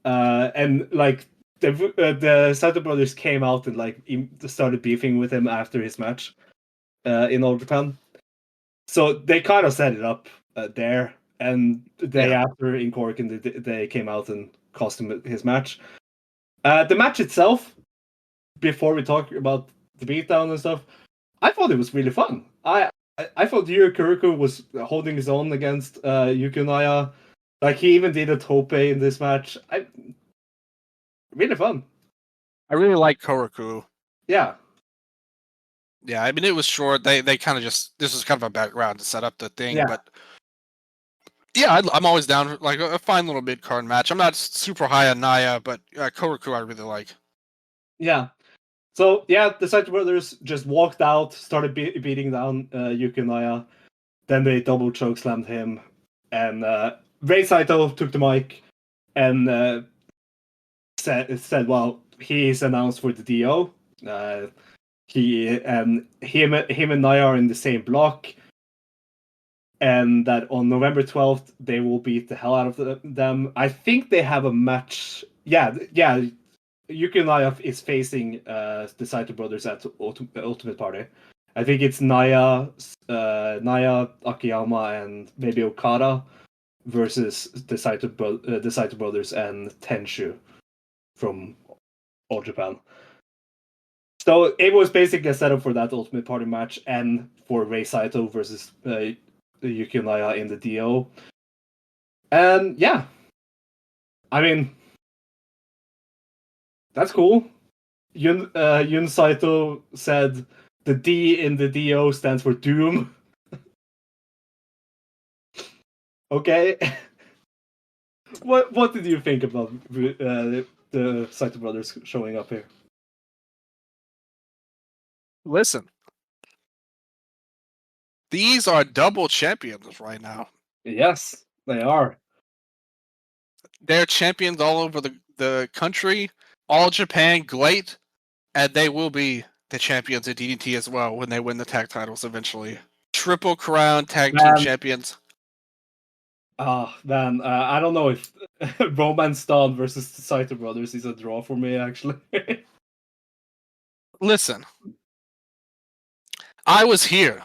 and like the Saito brothers came out and like started beefing with him after his match in All Japan. So they kind of set it up there, and the day after in Korakuen, they came out and cost him his match. The match itself, before we talk about the beatdown and stuff, I thought it was really fun. I thought Yu Kuriku was holding his own against Yuki Naya. Like he even did a tope in this match. Really fun. I really like Koraku. Yeah. Yeah, I mean it was short. They kind of just this was kind of a background to set up the thing, Yeah. but yeah, I'm always down for like a fine little mid card match. I'm not super high on Naya, but Koraku I really like. Yeah. So yeah, the Saito brothers just walked out, started beating down Yuki Naya. Then they double choke slammed him, and Rei Saito took the mic and said, "Well, he is announced for the D-O. Him and Naya are in the same block, and that on November 12th they will beat the hell out of them. I think they have a match. Yeah. Yuki Naya is facing the Saito brothers at Ultimate Party. I think it's Naya, Akiyama, and maybe Okada versus the Saito brothers and Tenshu from All Japan. So it was basically a setup for that Ultimate Party match and for Rei Saito versus Yuki Naya in the D-O. And yeah, I mean, that's cool. Yun Saito said the D in the D-O stands for Doom. Okay. What did you think about the Saito brothers showing up here? Listen, these are double champions right now. Yes, they are. They're champions all over the country, all Japan, great, and they will be the champions of DDT as well when they win the tag titles eventually. Triple Crown Tag Team Champions. Oh man, I don't know if Romance Dawn versus the Saito brothers is a draw for me actually. Listen, I was here.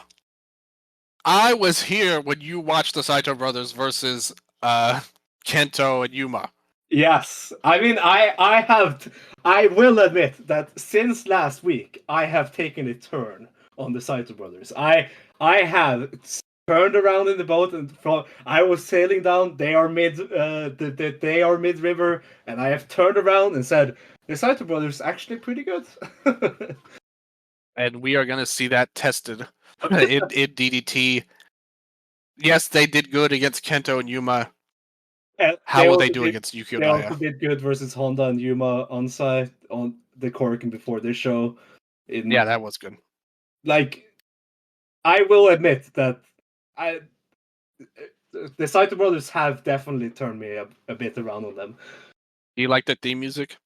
I was here when you watched the Saito brothers versus Kento and Yuma. Yes, I mean, I will admit that since last week, I have taken a turn on the Saito brothers. I have turned around in the boat, and from I was sailing down. They are they are mid river, and I have turned around and said the Saito brothers actually pretty good. And we are going to see that tested in DDT. Yes, they did good against Kento and Yuma. And How will they do against Yukio they also Daya? did good versus Honda and Yuma on site on the Korakuen before this show. Yeah, that was good. Like, I will admit that I the Saito brothers have definitely turned me a bit around on them. Do you like the theme music?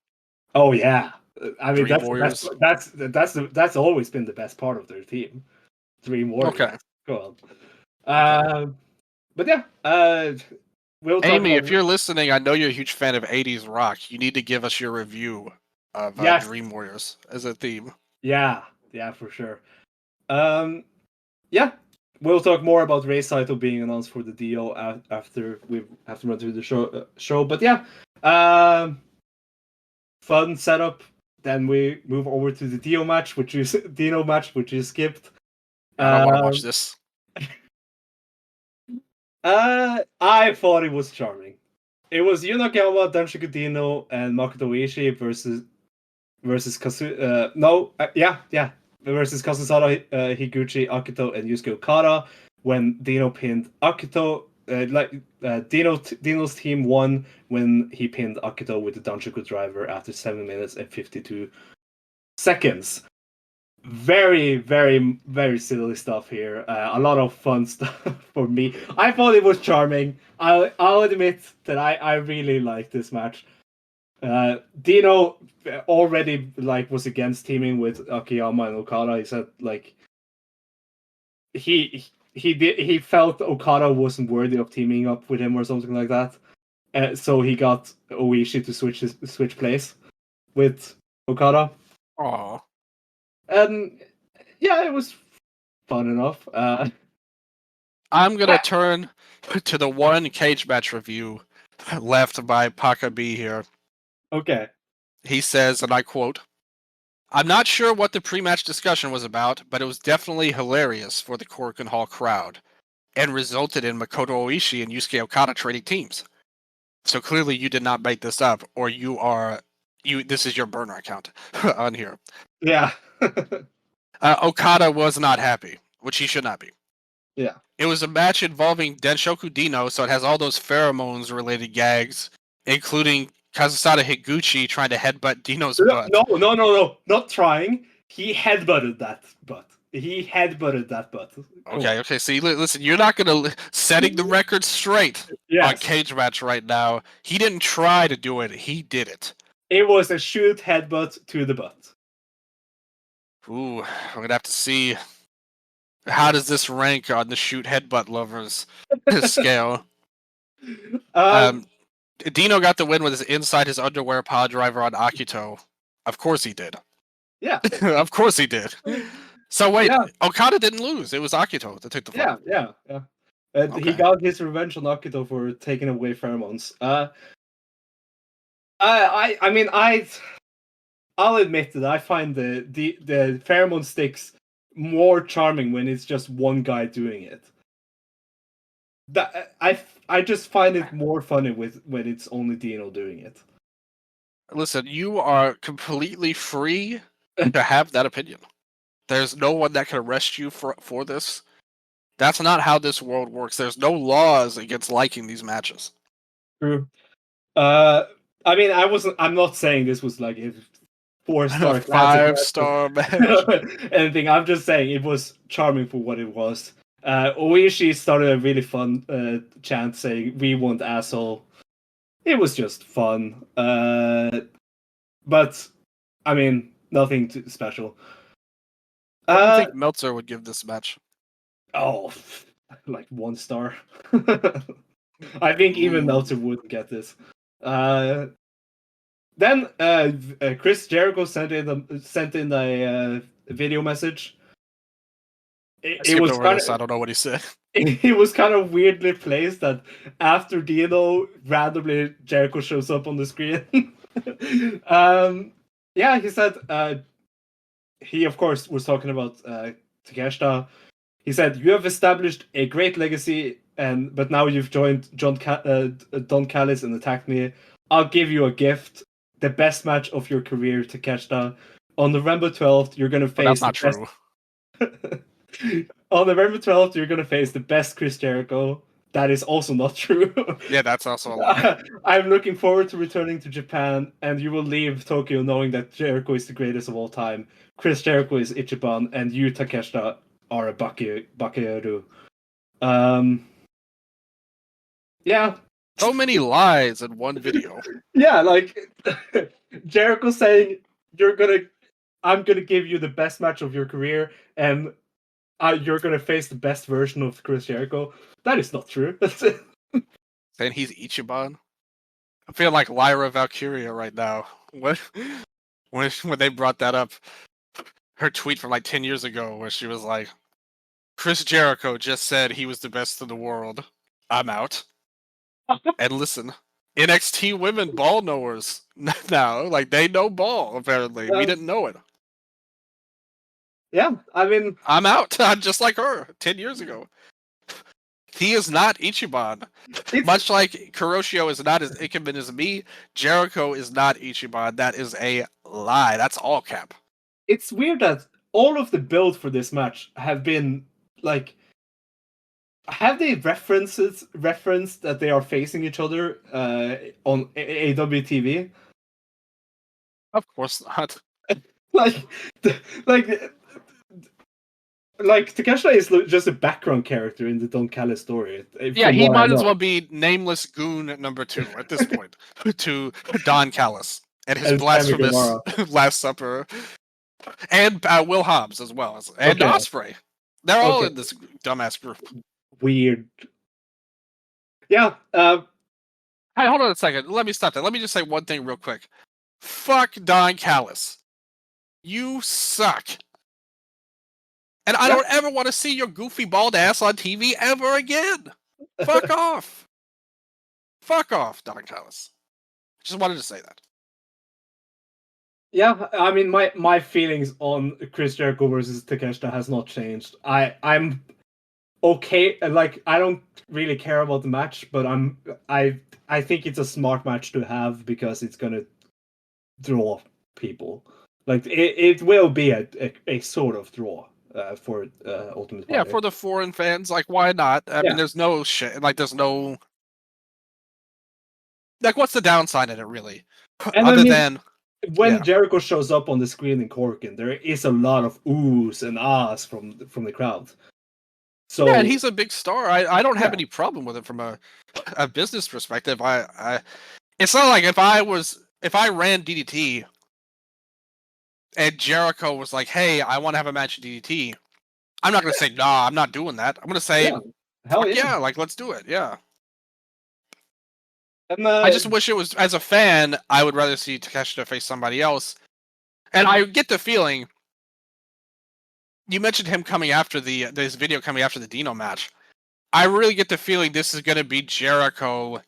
Oh yeah, I mean Dream Warriors. that's always been the best part of their team. Dream Warriors. Okay. Go on. But yeah, we'll talk Amy, about if you're listening, I know you're a huge fan of 80s rock. You need to give us your review of yes, Dream Warriors as a theme. yeah, for sure. Yeah, we'll talk more about Rei Saito being announced for the DO after we have to run through the show. But yeah, fun setup. Then we move over to the Dino match, which you skipped. I don't want to watch this. I thought it was charming. It was Yu Nakayama, Danshoku Dino, and Makoto Oishi versus versus Kazusada Higuchi, Akito, and Yusuke Okada. When Dino pinned Akito, Dino's team won when he pinned Akito with the Danshoku driver after 7 minutes and 52 seconds. Very, very, very silly stuff here. A lot of fun stuff for me. I thought it was charming. I'll admit that I really liked this match. Dino already was against teaming with Akiyama and Okada. He said he felt Okada wasn't worthy of teaming up with him or something like that. So he got Oishi to switch place with Okada. Aww. And yeah, it was fun enough. I'm gonna turn to the one cage match review left by Paka B here. Okay. He says, and I quote, "I'm not sure what the pre-match discussion was about, but it was definitely hilarious for the Korakuen Hall crowd, and resulted in Makoto Oishi and Yusuke Okada trading teams. So clearly you did not make this up, or this is your burner account on here." Yeah. Okada was not happy, which he should not be. Yeah. It was a match involving Denshoku Dino, so it has all those pheromones related gags, including Kazusada Higuchi trying to headbutt Dino's butt. No, not trying. He headbutted that butt. Cool. Okay. See, listen, you're not gonna setting the record straight on cage match right now. He didn't try to do it; he did it. It was a shoot headbutt to the butt. Ooh, I'm gonna have to see. How does this rank on the shoot headbutt lovers scale? Dino got the win with his inside his underwear power driver on Akito. Of course he did. Yeah. Of course he did. So wait, Okada didn't lose. It was Akito that took the fight. Yeah. And he got his revenge on Akito for taking away pheromones. I'll admit that I find the pheromone sticks more charming when it's just one guy doing it. That I just find it more funny when it's only Dino doing it. Listen, you are completely free to have that opinion. There's no one that can arrest you for this. That's not how this world works. There's no laws against liking these matches. True. I'm not saying this was like a 4-star, 5-star match. anything. I'm just saying it was charming for what it was. Oishi started a really fun chant saying "We want asshole." It was just fun. But I mean, nothing too special. What do you think Meltzer would give this match? Oh, like 1 star. I think even Meltzer wouldn't get this. Then Chris Jericho sent in a video message I it skipped was over kind this. I of don't know what he said. it was kind of weirdly placed that after Dino, randomly Jericho shows up on the screen. Yeah, he said he of course was talking about Takeshita. He said, "You have established a great legacy, but now you've joined Don Callis and attacked me. I'll give you a gift, the best match of your career, Takeshita. On November 12th, you're gonna But that's face not the best." true. On November 12th, you're gonna face the best Chris Jericho. That is also not true. Yeah, that's also a lie. I'm looking forward to returning to Japan, and you will leave Tokyo knowing that Jericho is the greatest of all time. Chris Jericho is Ichiban, and you, Takeshita, are a Bakeru. Yeah. So many lies in one video. Yeah, like Jericho saying I'm gonna give you the best match of your career, and you're gonna face the best version of Chris Jericho. That is not true. Saying he's Ichiban. I feel like Lyra Valkyria right now. When they brought that up, her tweet from like 10 years ago, where she was like, "Chris Jericho just said he was the best in the world. I'm out." And listen, NXT women ball knowers now. Like they know ball. Apparently, we didn't know it. Yeah, I mean, I'm out. I'm just like her 10 years ago. He is not Ichiban. Much like Kuroshio is not as Ikemen as me, Jericho is not Ichiban. That is a lie. That's all cap. it's weird that all of the build for this match have been like, have they referenced that they are facing each other on AWTV? Of course not. Like, like, like Takeshita is just a background character in the Don Callis story. Yeah, he might as well be nameless goon number 2 at this point to Don Callis and his blasphemous Last Supper, and Will Hobbs as well, and Ospreay. They're all in this dumbass group. Weird. Yeah. Hey, hold on a second. Let me stop that. Let me just say one thing real quick. Fuck Don Callis. You suck. And I don't ever want to see your goofy bald ass on TV ever again. Fuck off. Fuck off, Don Callis. Just wanted to say that. Yeah, I mean, my feelings on Chris Jericho versus Takeshita has not changed. I'm okay. Like, I don't really care about the match, but I think it's a smart match to have because it's gonna draw people. Like, it will be a sort of draw for Ultimate Fighter. Yeah, for the foreign fans, like, why not? I mean, there's no shit. Like, there's no. Like, what's the downside in it, really? And Other than. When Jericho shows up on the screen in Korakuen, there is a lot of oohs and ahs from the crowd. So yeah, and he's a big star. I don't have any problem with it from a business perspective. It's not like if I ran DDT and Jericho was like, "Hey, I want to have a match at DDT," I'm not gonna say, "Nah, I'm not doing that." I'm gonna say, "Hell yeah, like let's do it." Yeah. And, I just wish it was, as a fan, I would rather see Takeshita face somebody else. And I get the feeling, you mentioned him coming after this video coming after the Dino match. I really get the feeling this is going to be Jericho,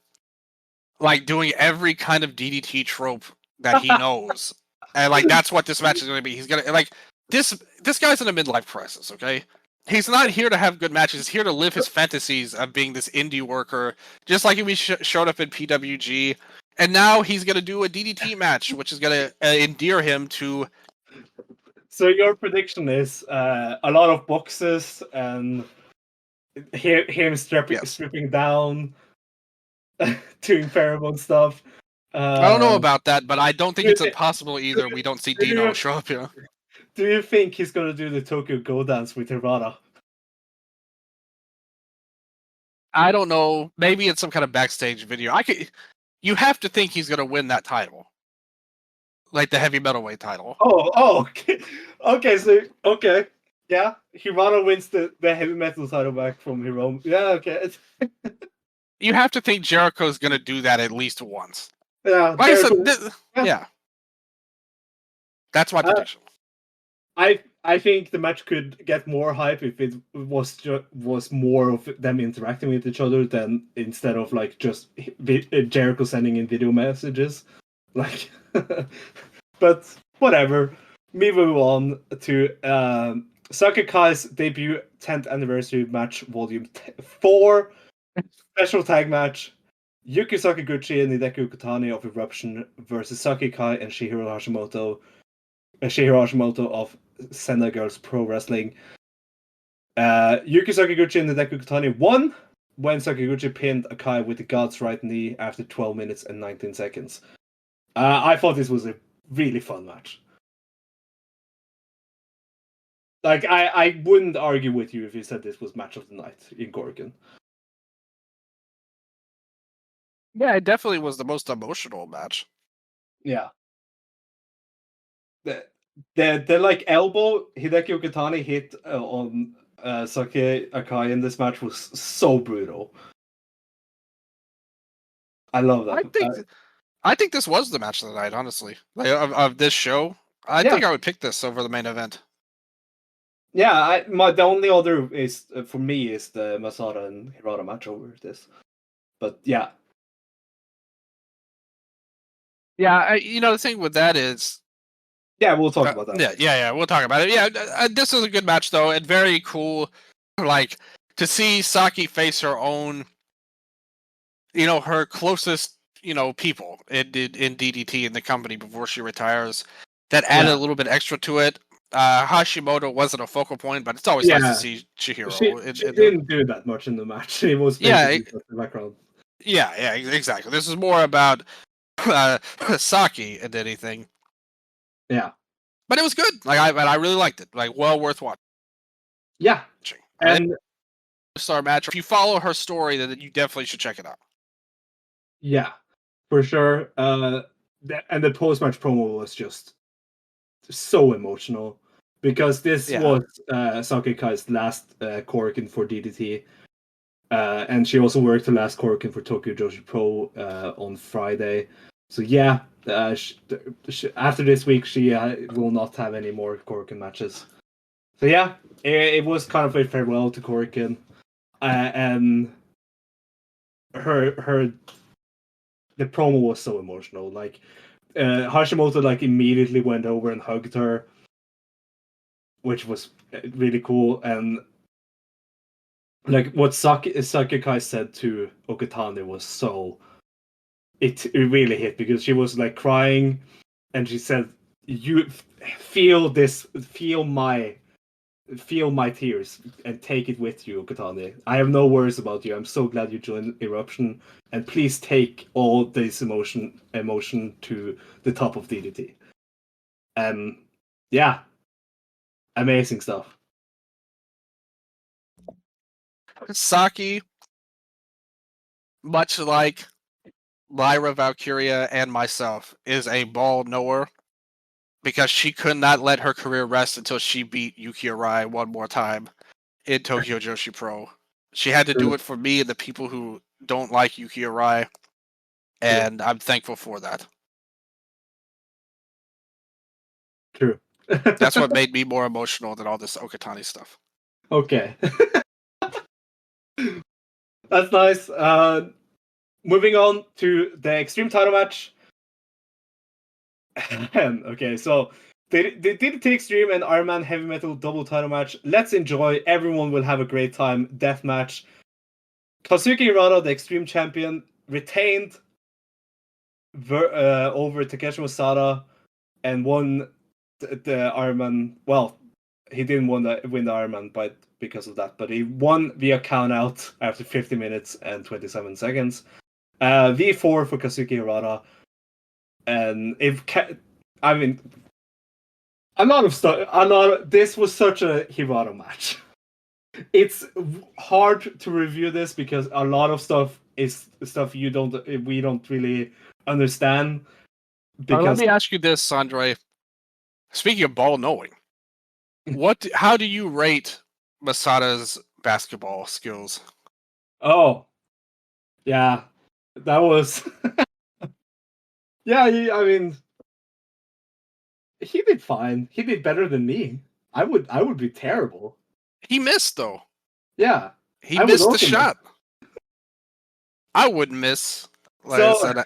like, doing every kind of DDT trope that he knows. And, like, that's what this match is going to be. He's going to, like, this guy's in a midlife crisis, okay? He's not here to have good matches. He's here to live his fantasies of being this indie worker, just like if he showed up in PWG. And now he's going to do a DDT match, which is going to endear him to... So your prediction is a lot of boxes and him stripping down, doing pheromone stuff. I don't know about that, but I don't think it's impossible either. We don't see Dino show up here. Do you think he's going to do the Tokyo Go Dance with Hirata? I don't know. Maybe it's some kind of backstage video. You have to think he's going to win that title. Like the heavy metalweight title. Okay. Okay. Yeah, Hirata wins the heavy metal title back from Hiromu. Yeah, okay. You have to think Jericho's going to do that at least once. Yeah. Like I said, yeah. That's my prediction. I think the match could get more hype if it was more of them interacting with each other than instead of like just Jericho sending in video messages. Like, but whatever. We move on to Osaka Kai's debut 10th anniversary match, volume 4, special tag match. Yuki Sakaguchi and Hideki Okatani of Eruption versus Saki Kai and Shihiro Hashimoto of Sendai Girls Pro Wrestling. Yuki Sakaguchi and Hideki Okatani won when Sakaguchi pinned Akai with the God's right knee after 12 minutes and 19 seconds. I thought this was a really fun match. Like, I wouldn't argue with you if you said this was match of the night in Korakuen. Yeah, it definitely was the most emotional match. Yeah. The like elbow Hideki Okatani hit on Saki Akai in this match was so brutal. I love that. I think this was the match of the night, honestly. Like, of this show, I think I would pick this over the main event. Yeah, the only other is for me is the Masada and Hirata match over this. But yeah. Yeah, the thing with that is... Yeah, we'll talk about that. Yeah, we'll talk about it. Yeah, this is a good match, though, and very cool, like, to see Saki face her own, her closest, people in DDT in the company before she retires. That added a little bit extra to it. Hashimoto wasn't a focal point, but it's always nice to see Chihiro. She didn't do that much in the match. It was basically just the background. Yeah, exactly. This is more about Saki than anything. Yeah, but it was good. Like I really liked it. Like, well worth watching. Yeah, and star match. If you follow her story, then you definitely should check it out. Yeah, for sure. And the post match promo was just so emotional because this was Saki Kai's last Korakuen for DDT. And she also worked her last Korakuen for Tokyo Joshi Pro on Friday. So yeah, after this week, she will not have any more Korakuen matches. So yeah, it was kind of a farewell to Korakuen. And the promo was so emotional. Like Hashimoto immediately went over and hugged her, which was really cool. And what Saki Kai said to Okatani was so it really hit, because she was crying, and she said, "You feel my tears and take it with you, Okatani. I have no worries about you. I'm so glad you joined Eruption, and please take all this emotion to the top of DDT." Yeah, amazing stuff. Saki, much like Lyra Valkyria and myself, is a ball knower, because she could not let her career rest until she beat Yuki Arai one more time in Tokyo Joshi Pro. She had to do it for me and the people who don't like Yuki Arai, and I'm thankful for that. True. That's what made me more emotional than all this Okatani stuff. Okay. That's nice. Moving on to the Extreme title match. Okay, so they did the Extreme and Iron Man Heavy Metal double title match. Let's enjoy. Everyone will have a great time. Death match. Kazuki Hirata, the Extreme champion, retained over Takeshi Masada and won the Iron Man. Well, he didn't win the Iron Man because of that, but he won via count out after 50 minutes and 27 seconds. V4 for Kazuki Hirata. And a lot of stuff. This was such a Hirata match. It's hard to review this because a lot of stuff is stuff we don't really understand. Let me ask you this, Sondre. Speaking of ball knowing, how do you rate Masada's basketball skills? Oh, yeah, that was. Yeah, I mean, he did fine. He did better than me, I would be terrible. He missed though. Yeah, He I would missed the also miss. shot. I wouldn't miss. Like I So said,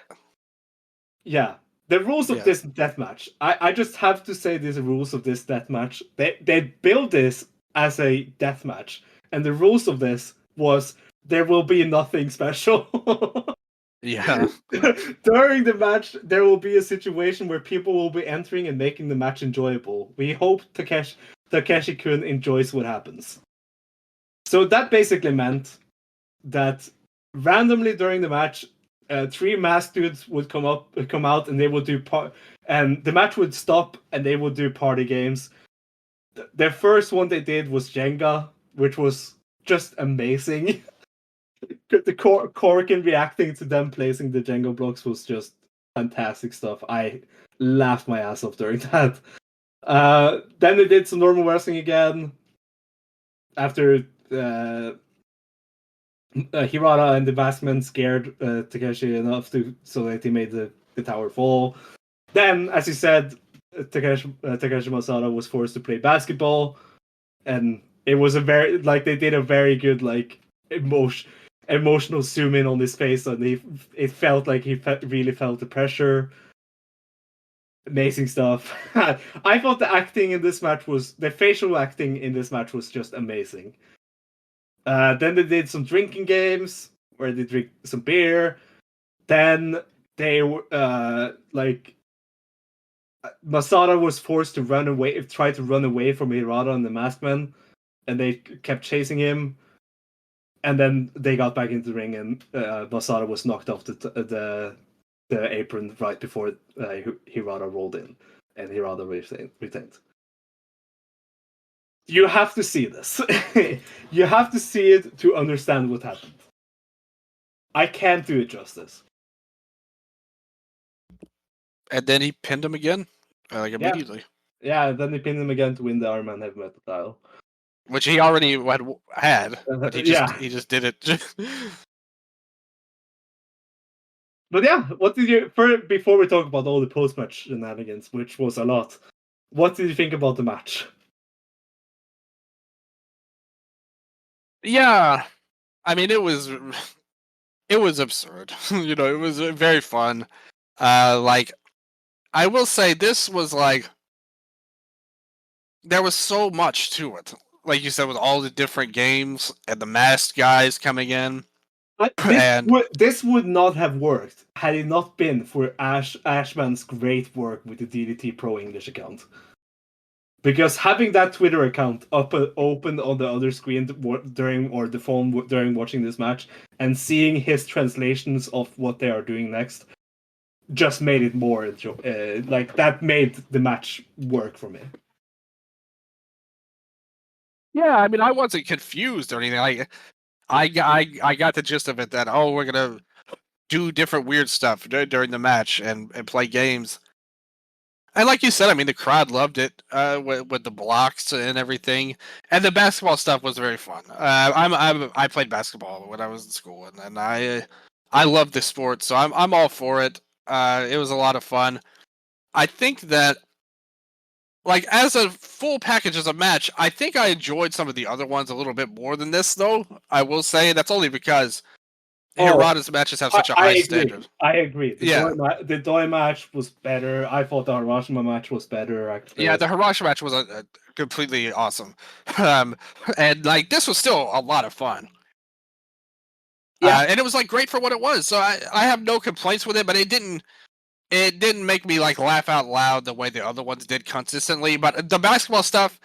yeah, the rules of Yeah. this deathmatch. I just have to say these rules of this deathmatch. They build this as a deathmatch, and the rules of this was there will be nothing special. yeah, During the match, there will be a situation where people will be entering and making the match enjoyable. We hope Takeshi-kun enjoys what happens. So that basically meant that randomly during the match, 3 masked dudes would come out, and they would do and the match would stop, and they would do party games. Their first one they did was Jenga, which was just amazing. The Korakuen reacting to them placing the Jenga blocks was just fantastic stuff. I laughed my ass off during that. Then they did some normal wrestling again. After Hirata and the Maskmen scared Takeshi enough so that he made the tower fall. Then, as you said, Takeshi Masada was forced to play basketball, and it was they did a very good emotional zoom in on his face, and it felt like he really felt the pressure. Amazing stuff. I thought the facial acting in this match was just amazing. Then they did some drinking games where they drink some beer. Then they Masada was forced to try to run away from Hirata and the Maskmen, and they kept chasing him. And then they got back into the ring, and Masada was knocked off the apron right before Hirata rolled in, and Hirata retained. You have to see this. You have to see it to understand what happened. I can't do it justice. and then he pinned him again, immediately, Yeah, then they pinned him again to win the Iron Man Heavy Metal title. which he already had, but he just did it. But yeah, before we talk about all the post-match shenanigans, which was a lot, what did you think about the match? Yeah, I mean it was absurd. It was very fun. I will say this was there was so much to it. Like you said, with all the different games and the masked guys coming in. This would not have worked had it not been for Ashman's great work with the DDT Pro English account. Because having that Twitter account open on the other screen during the phone during watching this match, and seeing his translations of what they are doing next, just made it more that made the match work for me. Yeah, I mean, I wasn't confused or anything. I got the gist of it that we're gonna do different weird stuff during the match and play games. And like you said, I mean, the crowd loved it with the blocks and everything, and the basketball stuff was very fun. I played basketball when I was in school, and I love the sport, so I'm all for it. It was a lot of fun. I think that as a full package as a match, I think I enjoyed some of the other ones a little bit more than this, though. I will say that's only because Hirata's matches have such a high standard. I agree. The Doi Yeah. match was better. I thought the Hiroshima match was better, actually. Yeah, the Hiroshima match was a completely awesome. And this was still a lot of fun. Yeah. And it was great for what it was. So I have no complaints with it, but it didn't make me laugh out loud the way the other ones did consistently. But the basketball stuff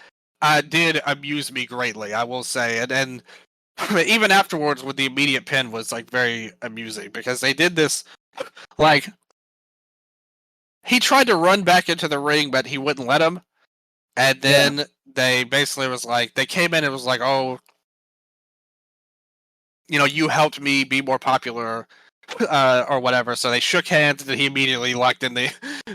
did amuse me greatly, I will say. And even afterwards with the immediate pin was very amusing, because they did this he tried to run back into the ring, but he wouldn't let him. And then they basically was they came in and was oh, you helped me be more popular, or whatever. So they shook hands, and he immediately locked in the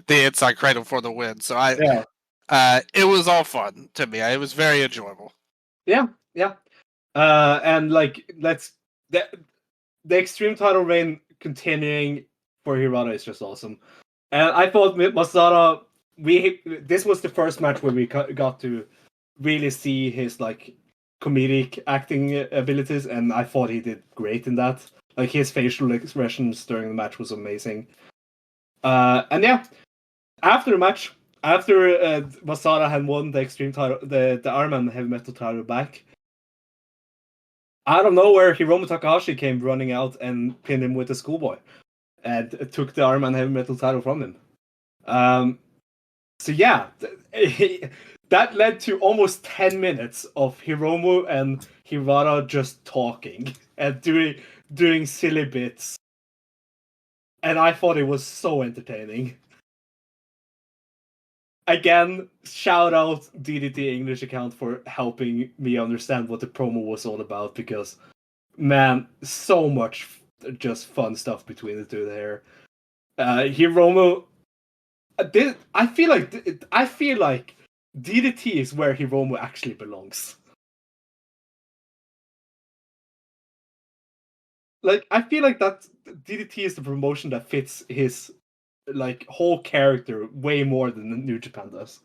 inside cradle for the win. So it was all fun to me. It was very enjoyable. Yeah. And the Extreme title reign continuing for Hirata is just awesome. And I thought Masada, this was the first match where we got to really see his like comedic acting abilities, and I thought he did great in that. Like his facial expressions during the match was amazing. And yeah, after the match, after Masada had won the Extreme title, the Iron Man Heavy Metal title back, out of nowhere, Hiromu Takahashi came running out and pinned him with a schoolboy, and took the Iron Man Heavy Metal title from him. So yeah, that led to almost 10 minutes of Hiromu and Hirata just talking and doing silly bits. And I thought it was so entertaining. Again, shout out DDT English account for helping me understand what the promo was all about, because man, so much just fun stuff between the two there. Hiromu, I feel like DDT is where Hiromu actually belongs. Like, I feel like that DDT is the promotion that fits his like whole character way more than New Japan does.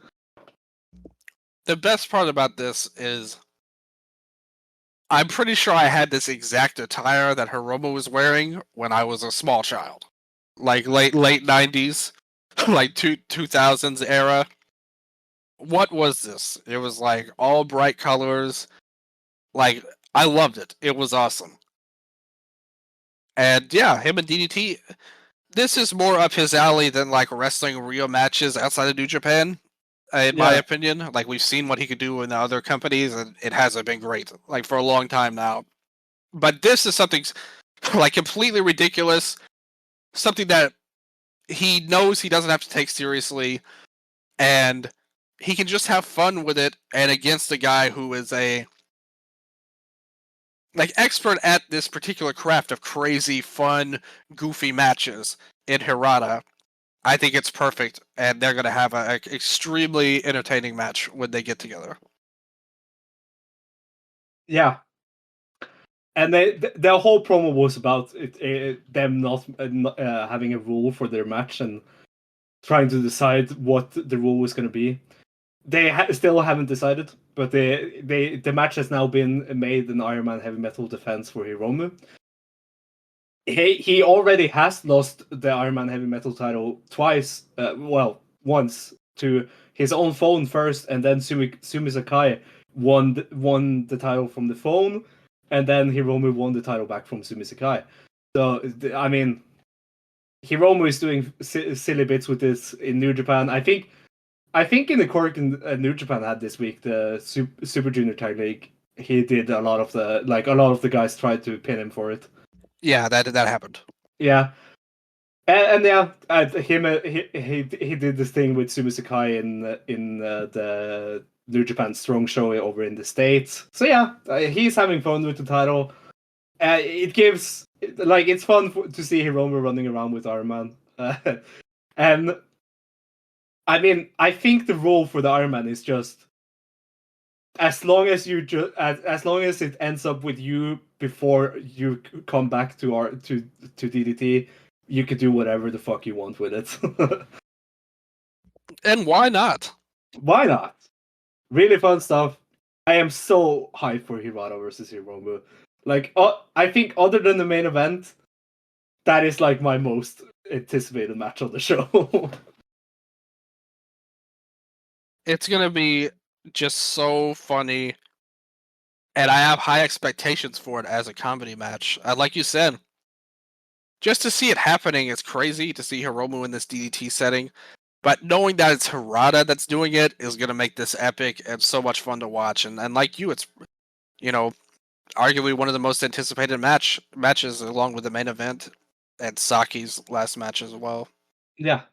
The best part about this is I'm pretty sure I had this exact attire that Hiromu was wearing when I was a small child. Like late 90s, like 2000s era. What was this? It was like all bright colors. Like, I loved it. It was awesome. And yeah, him and DDT, this is more up his alley than like wrestling real matches outside of New Japan, in my opinion. Like, we've seen what he could do in the other companies, and it hasn't been great, like, for a long time now. But this is something like completely ridiculous, something that he knows he doesn't have to take seriously, and he can just have fun with it, and against a guy who is a like expert at this particular craft of crazy, fun, goofy matches in Hirata. I think it's perfect, and they're going to have an extremely entertaining match when they get together. Yeah. And their whole promo was about them not having a rule for their match and trying to decide what the rule was going to be. They still haven't decided, but the match has now been made an Iron Man Heavy Metal defense for Hiromu. He already has lost the Iron Man Heavy Metal title twice. Once to his own phone first, and then Sumi Sakai won the title from the phone, and then Hiromu won the title back from Sumi Sakai. So I mean, Hiromu is doing silly bits with this in New Japan. I think in the Korakuen New Japan had this week, the Super Junior Tag League, he did a lot of the guys tried to pin him for it. Yeah, that happened. Yeah, and yeah, he did this thing with Sumi Sakai in the New Japan Strong Show over in the States. So yeah, he's having fun with the title. It gives it's fun to see Hiromu running around with Iron Man, and I mean, I think the role for the Iron Man is just as long as as long as it ends up with you before you come back to DDT, you could do whatever the fuck you want with it. And why not? Why not? Really fun stuff. I am so hyped for Hirata versus Hiromu. Like, I think other than the main event, that is like my most anticipated match on the show. It's gonna be just so funny, and I have high expectations for it as a comedy match. Like you said, just to see it happening, it's crazy to see Hiromu in this DDT setting. But knowing that it's Hirata that's doing it is gonna make this epic and so much fun to watch. And like you, it's arguably one of the most anticipated matches along with the main event and Saki's last match as well. Yeah.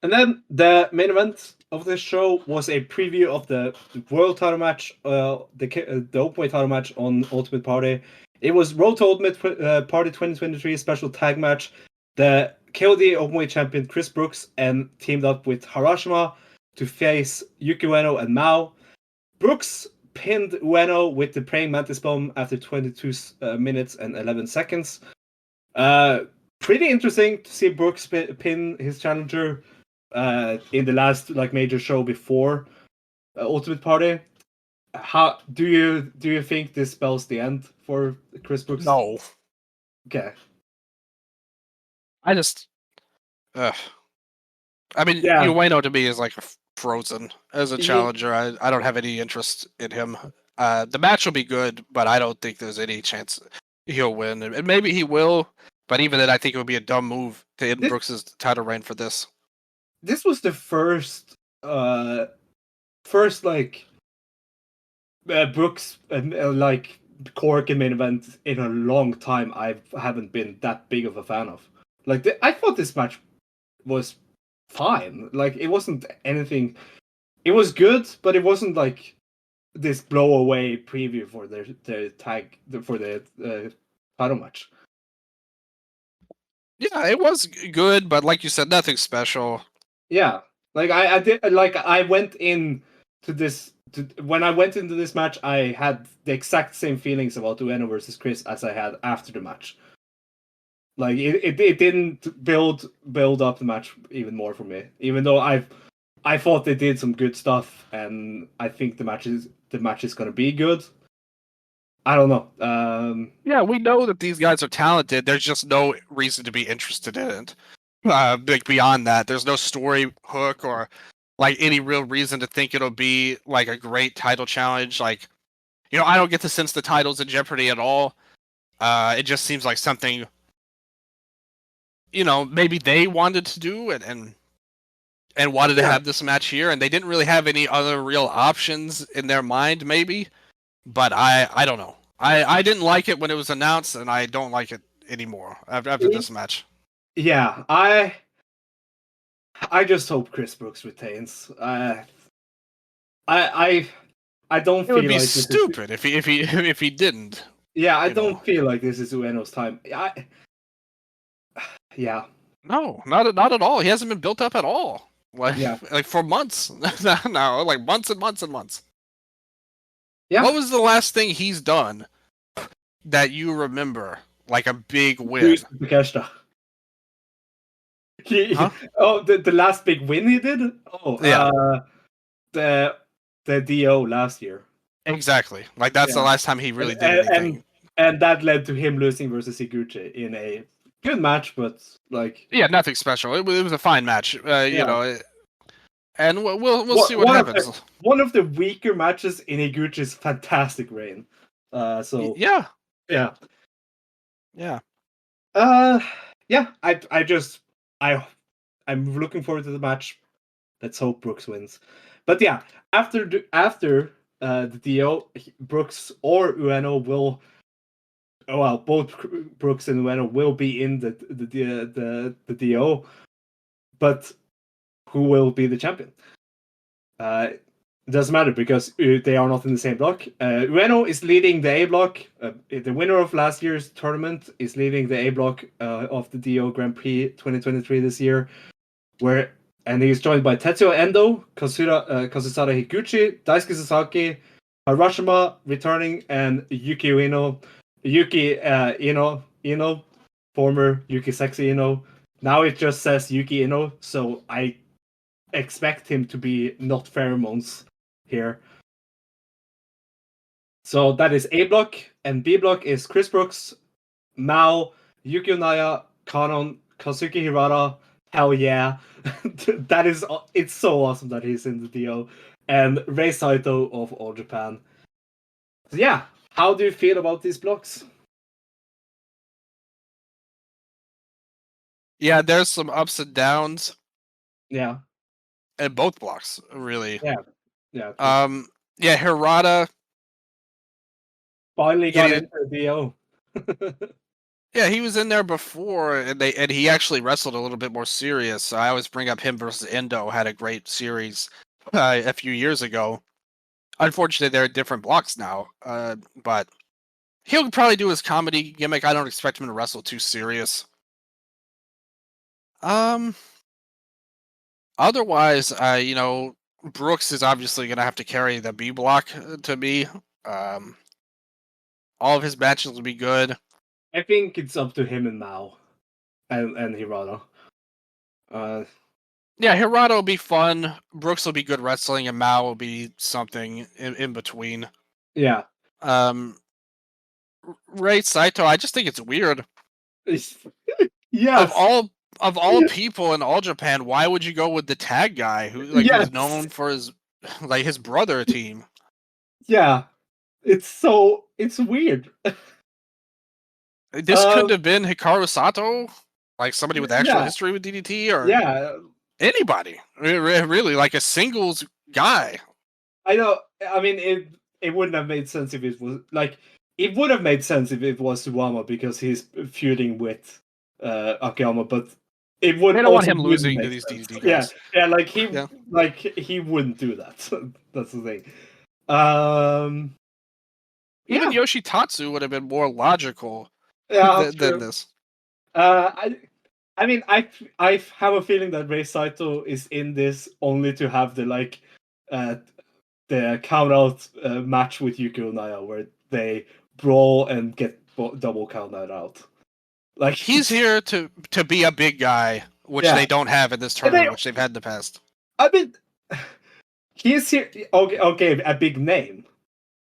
And then the main event of this show was a preview of the world title match, the openweight title match on Ultimate Party. It was Road to Ultimate Party 2023 special tag match. The KOD openweight champion Chris Brooks and teamed up with Harashima to face Yuki Ueno and Mao. Brooks pinned Ueno with the praying mantis bomb after 22 minutes and 11 seconds. Pretty interesting to see Brooks pin his challenger in the last major show before Ultimate Party. How do you think this spells the end for Chris Brooks? No. Okay. I just. I mean, Yeah. Ueno to me is like frozen as a challenger. I don't have any interest in him. The match will be good, but I don't think there's any chance he'll win. And maybe he will, but even then, I think it would be a dumb move to end Brooks' title reign for this. This was the first like Brooks like Korakuen main event in a long time I haven't been that big of a fan of. Like I thought this match was fine. Like it wasn't anything. It was good, but it wasn't like this blow away preview for the tag for the title match. Yeah, it was good, but like you said, nothing special. Yeah, like I did. Like I went in to this. When I went into this match, I had the exact same feelings about Ueno versus Chris as I had after the match. Like it didn't build up the match even more for me. Even though I thought they did some good stuff, and I think the match is going to be good. I don't know. Yeah, we know that these guys are talented. There's just no reason to be interested in it. Like beyond that, there's no story hook or like any real reason to think it'll be like a great title challenge. Like, I don't get the sense the title's in jeopardy at all. It just seems like something, maybe they wanted to do and wanted to have this match here, and they didn't really have any other real options in their mind, maybe. But I don't know. I didn't like it when it was announced, and I don't like it anymore after this match. Yeah, I just hope Chris Brooks retains. I don't feel It would be like stupid if he didn't. Yeah, I don't feel like this is Ueno's time. Yeah. No, not at all. He hasn't been built up at all. Like for months now, like months and months and months. Yeah. What was the last thing he's done that you remember, like a big win? Huh? Oh, the last big win he did? Oh, yeah. The D-O last year. Exactly. Like that's the last time he really did anything. And that led to him losing versus Higuchi in a good match, but like nothing special. It was a fine match. And we'll see what happens. One of the weaker matches in Higuchi's fantastic reign. So yeah. Yeah. I'm looking forward to the match. Let's hope Brooks wins. But yeah, after the D-O, Brooks or Ueno will. Oh well, both Brooks and Ueno will be in the D-O, but who will be the champion? It doesn't matter because they are not in the same block. Ueno is leading the A block. The winner of last year's tournament is leading the A block of the D-O Grand Prix 2023 this year, and he's joined by Tetsuya Endo, Kazusada Higuchi, Daisuke Sasaki, Harashima returning, and Yuki Ueno. Yuki Ino, former Yuki Sexy Ino. Now it just says Yuki Ino, so I expect him to be not pheromones here. So that is A block, and B block is Chris Brooks, Mao, Yuki Onaya, Kanon, Kazuki Hirata. Hell yeah. It's so awesome that he's in the D-O. And Rei Saito of All Japan. So yeah, how do you feel about these blocks? Yeah, there's some ups and downs. Yeah. In both blocks, really. Yeah. Yeah, Hirata finally got into the D-O. Yeah, he was in there before, and he actually wrestled a little bit more serious. So I always bring up him versus Endo. Had a great series a few years ago. Unfortunately, they're different blocks now. But he'll probably do his comedy gimmick. I don't expect him to wrestle too serious. Otherwise, Brooks is obviously going to have to carry the B block to me. All of his matches will be good. I think it's up to him and Mao and Hirata. Yeah, Hirata will be fun. Brooks will be good wrestling, and Mao will be something in between. Yeah. Ray Saito, I just think it's weird. Of Yes. all people in all Japan, why would you go with the tag guy who's Yes. known for his his brother team? Yeah. It's weird. This couldn't have been Hikaru Sato, like somebody with actual Yeah. history with DDT, or Yeah. anybody really, like a singles guy. I know. I mean, it wouldn't have made sense if it was like it would have made sense if it was Suwama because he's feuding with Akiyama, but it would They don't want also him wouldn't losing to make these sense. DDT Yeah, guys. yeah, Yeah. like he wouldn't do that. That's the thing. Um, Even yeah, Yoshitatsu would have been more logical yeah, than true. this. Uh, I mean, I have a feeling that Rei Saito is in this only to have uh, the count out match with Yukio Naya where they brawl and get double count out. Like He's here to be a big guy, which yeah, they don't have in this and they, tournament, which they've had in the past. I mean, he's here. Okay, a big name.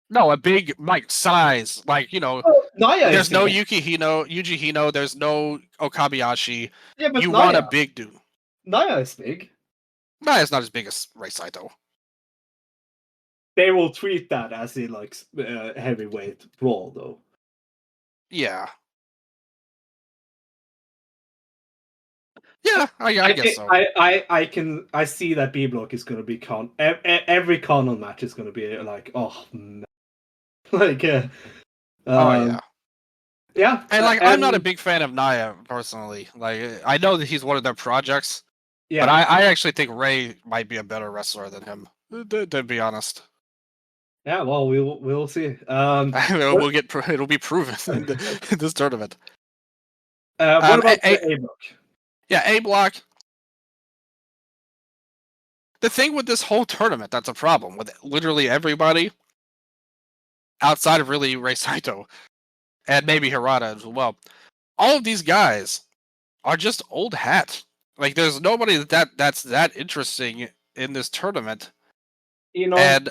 No, a big size, Oh, Naya is there's no big. Yuji Hino, there's no Okabayashi. Yeah, but You want a Naya, big dude. Naya is big. Nah, it's not as big as Rei Saito. They will treat that as a heavyweight brawl, though. Yeah. Yeah, I guess so. I see that B block is going to be every Conan match is going to be like, oh man. like Oh yeah. Yeah, And I'm not a big fan of Naya personally. Like I know that he's one of their projects, yeah. but I actually think Ray might be a better wrestler than him. To be honest. Yeah, well, we'll see. It'll be proven in this tournament. What about the A block? Yeah, A block. The thing with this whole tournament that's a problem with literally everybody outside of really Rei Saito and maybe Hirata as well. All of these guys are just old hat. Like there's nobody that's that interesting in this tournament. And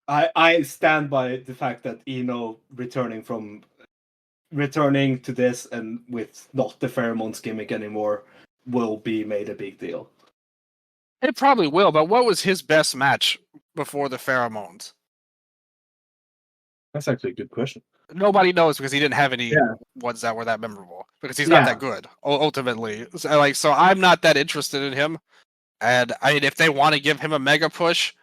I stand by the fact that returning to this and with not the pheromones gimmick anymore will be made a big deal. It probably will, but what was his best match before the pheromones? That's actually a good question. Nobody knows because he didn't have any ones that were that memorable because he's not that good ultimately. So I'm not that interested in him. And I mean, if they want to give him a mega push,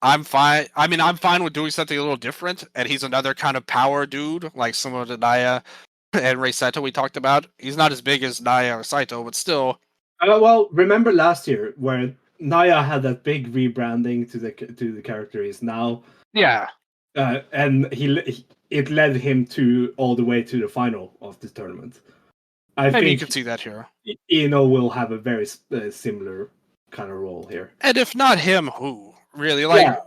I'm fine. I mean, I'm fine with doing something a little different. And he's another kind of power dude, like similar to Naya and Rei Saito we talked about. He's not as big as Naya or Saito, but still. Well, remember last year where Naya had that big rebranding to the character he is now. Yeah. And it led him all the way to the final of the tournament. I Maybe think you can see that here. Ino will have a very similar kind of role here. And if not him, who? Really? Like,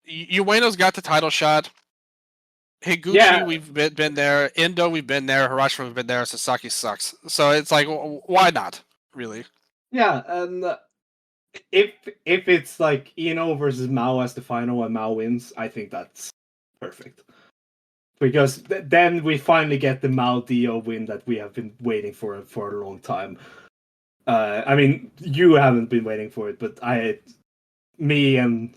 Ueno's got the title shot. Higuchi, we've been there. Indo, we've been there. Hiroshima, we've been there. Sasaki sucks. So it's like, why not? Really? Yeah, and if it's like Ino versus Mao as the final and Mao wins, I think that's perfect. Because then we finally get the Mao Dio win that we have been waiting for a long time. I mean, you haven't been waiting for it, but me and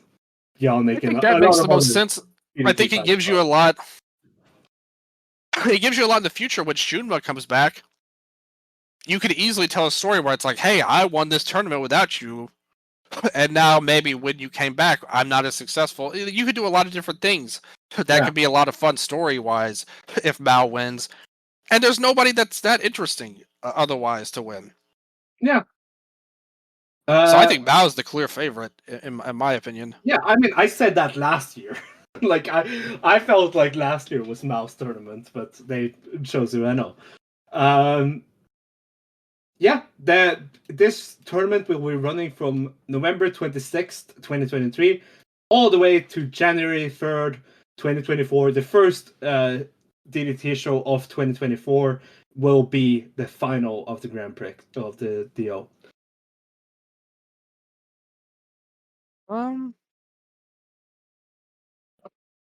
Yannick, I think that makes the most sense. I think it gives you a lot. It gives you a lot in the future when Shunma comes back. You could easily tell a story where it's like, hey, I won this tournament without you. And now maybe when you came back, I'm not as successful. You could do a lot of different things. That could be a lot of fun story-wise if Mao wins. And there's nobody that's that interesting otherwise to win. Yeah. So I think Mao's the clear favorite, in my opinion. Yeah, I mean, I said that last year. Like, I felt like last year was Mao's tournament, but they chose Ueno. Yeah, this tournament will be running from November 26th, 2023, all the way to January 3rd, 2024. The first DDT show of 2024 will be the final of the Grand Prix of the D-OH.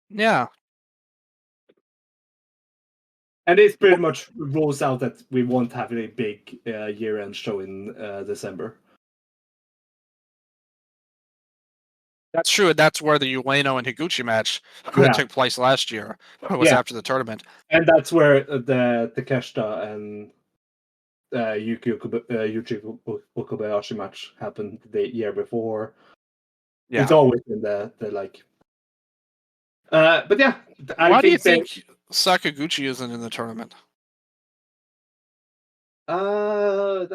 Yeah. And it's pretty much rules out that we won't have a big year-end show in December. That's true, and that's where the Ueno and Higuchi match took place last year. Was after the tournament, and that's where the Takeshita and Yuki Okabayashi match happened the year before. Yeah. It's always been the like. But yeah, why do you think Sakaguchi isn't in the tournament? I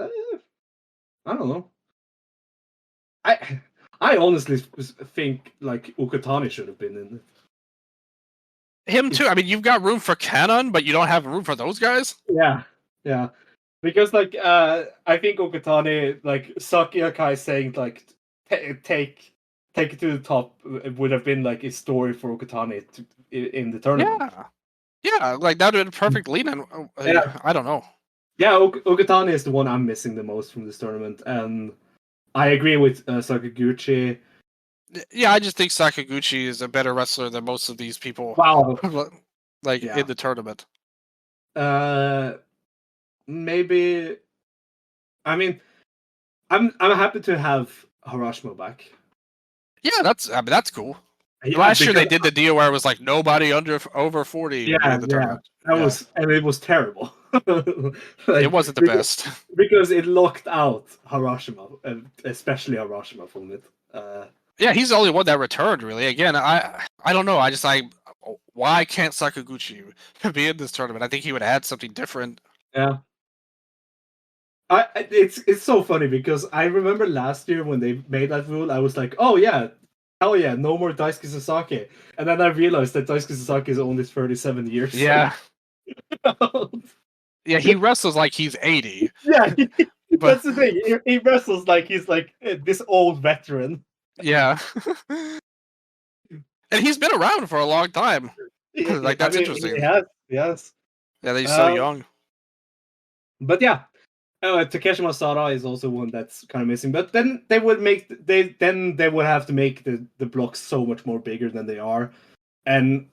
don't know. I honestly think like Ukatani should have been in it. Him too. I mean, you've got room for Kanon, but you don't have room for those guys. Yeah. Because like I think Okatani, like Sakuya saying like take it to the top would have been like a story for Okatani in the tournament. Yeah, like that would have been a perfect lead in. I don't know. Yeah, Okatani is the one I'm missing the most from this tournament, and I agree with Sakaguchi. Yeah, I just think Sakaguchi is a better wrestler than most of these people. Wow, in the tournament. Maybe. I mean, I'm happy to have Harashima back. Yeah, that's cool. Last year they did the deal where it was like nobody over 40 in the tournament. It was terrible. It wasn't the best because it locked out Harashima, especially Harashima from it. Yeah, he's the only one that returned. Really, again, I don't know. Why can't Sakaguchi be in this tournament? I think he would add something different. Yeah. It's so funny because I remember last year when they made that rule, I was like, oh yeah, hell yeah, no more Daisuke Sasaki. And then I realized that Daisuke Sasaki is only 37 years old. Yeah, he wrestles like he's 80. Yeah, that's the thing. He wrestles like he's like this old veteran. Yeah. And he's been around for a long time. Like, that's interesting. Yes. Yeah, he's so young. But yeah, Takeshi Masada is also one that's kind of missing. But then they would have to make the blocks so much more bigger than they are. And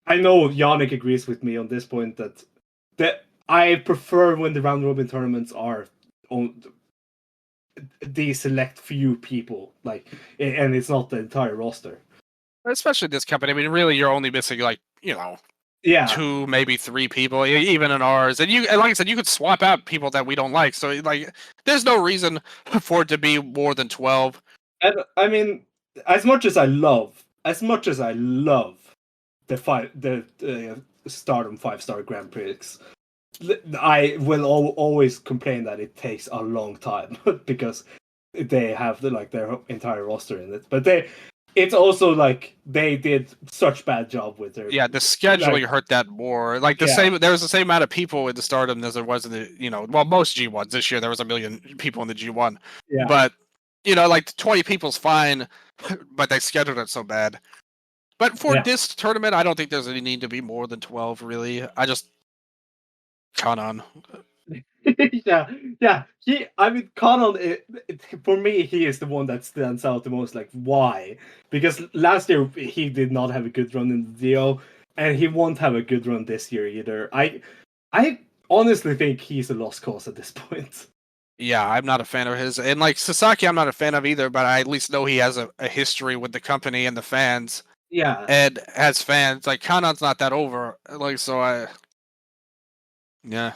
I know Yannick agrees with me on this point that I prefer when the round robin tournaments are on the select few people, like, and it's not the entire roster. Especially this company. I mean, really, you're only missing like 2, maybe 3 people, even in ours. And like I said, you could swap out people that we don't like. So like, there's no reason for it to be more than 12. And I mean, as much as I love the Stardom 5-star Grand Prix, I will always complain that it takes a long time because they have their entire roster in it. But it's also like they did such bad job with their the scheduling hurt that more. Like there was the same amount of people in the Stardom as there was in the most G1s this year. There was 1 million people in the G1. Yeah. But like 20 people's fine, but they scheduled it so bad. But for this tournament, I don't think there's any need to be more than 12. Really, I just Kanon. yeah. Kanon, for me, he is the one that stands out the most. Like, why? Because last year he did not have a good run in the DO, and he won't have a good run this year either. I honestly think he's a lost cause at this point. Yeah, I'm not a fan of his, and like Sasaki, I'm not a fan of either. But I at least know he has a history with the company and the fans. Yeah, and as fans, like Kanon's not that over. Like, so yeah.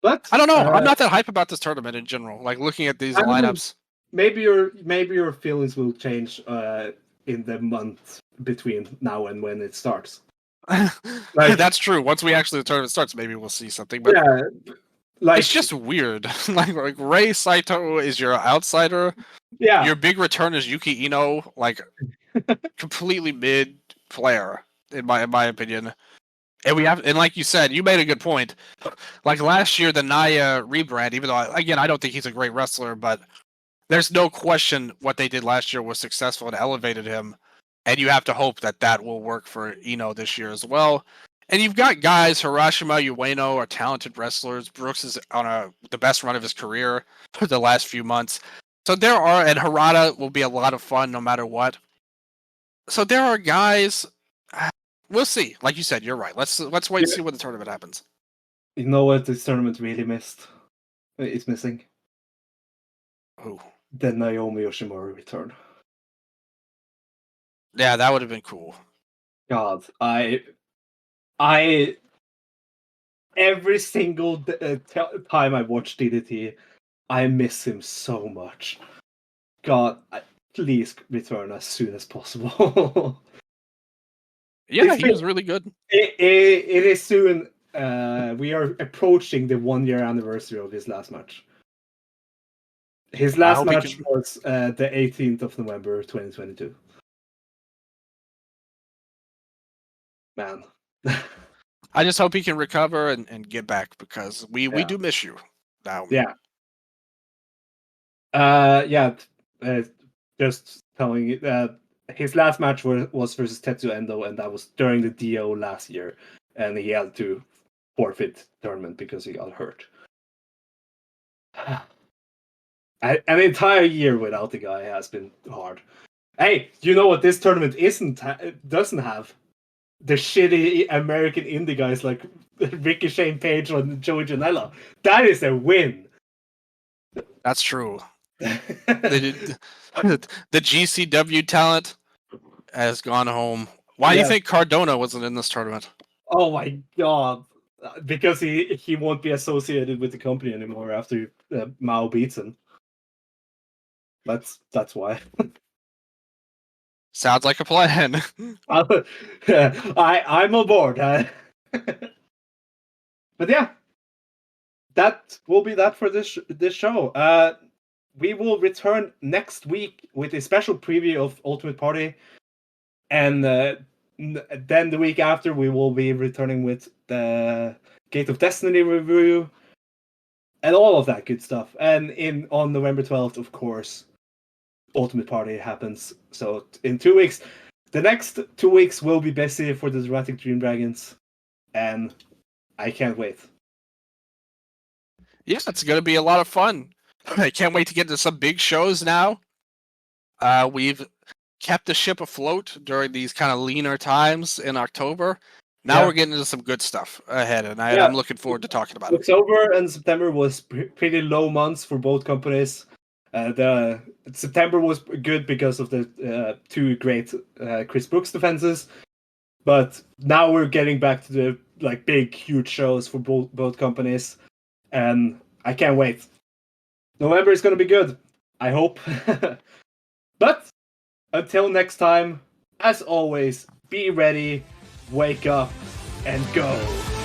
But I don't know. I'm not that hype about this tournament in general. Like looking at these lineups. Maybe your feelings will change in the month between now and when it starts. That's true. Once the tournament starts, maybe we'll see something. But it's just weird. like Rei Saito is your outsider. Yeah. Your big return is Yuki Ino, like completely mid player in my opinion. And like you said, you made a good point. Like last year, the Naya rebrand, even though I don't think he's a great wrestler, but there's no question what they did last year was successful and elevated him. And you have to hope that will work for Ino this year as well. And you've got guys, Harashima, Ueno are talented wrestlers. Brooks is on the best run of his career for the last few months. So there are, and Harada will be a lot of fun no matter what. So there are guys. We'll see. Like you said, you're right. Let's wait and see when the tournament happens. You know what this tournament really missed? It's missing. Who? The Naomi Yoshimura return. Yeah, that would have been cool. God, I every single time I watch DDT, I miss him so much. God, please return as soon as possible. Yeah, he was really good. It is soon. We are approaching the 1-year anniversary of his last match. His last match was the 18th of November, 2022. Man. I just hope he can recover and get back, because we do miss you now. Yeah. Just telling you, his last match was versus Tetsu Endo, and that was during the DO last year, and he had to forfeit the tournament because he got hurt. An entire year without the guy has been hard. Hey, you know what this tournament doesn't have? The shitty American indie guys like Ricky Shane Page and Joey Janela. That is a win. That's true. The GCW talent has gone home. Why do you think Cardona wasn't in this tournament? Oh my god. Because he won't be associated with the company anymore after Mao beats him. That's why. Sounds like a plan. I'm on board. But yeah, that will be that for this show. We will return next week with a special preview of Ultimate Party, and then the week after we will be returning with the Gate of Destiny review and all of that good stuff. And on November 12th, of course, Ultimate Party happens. So in 2 weeks, the next 2 weeks will be busy for the Dramatic Dream Dragons, and I can't wait. Yeah, it's going to be a lot of fun. I can't wait to get to some big shows now. We've kept the ship afloat during these kind of leaner times in October. Now we're getting into some good stuff ahead, and I'm looking forward to talking about it. October and September was pretty low months for both companies. The September was good because of the two great Chris Brooks defenses, but now we're getting back to the big, huge shows for both companies, and I can't wait. November is going to be good, I hope. But until next time, as always, be ready, wake up, and go.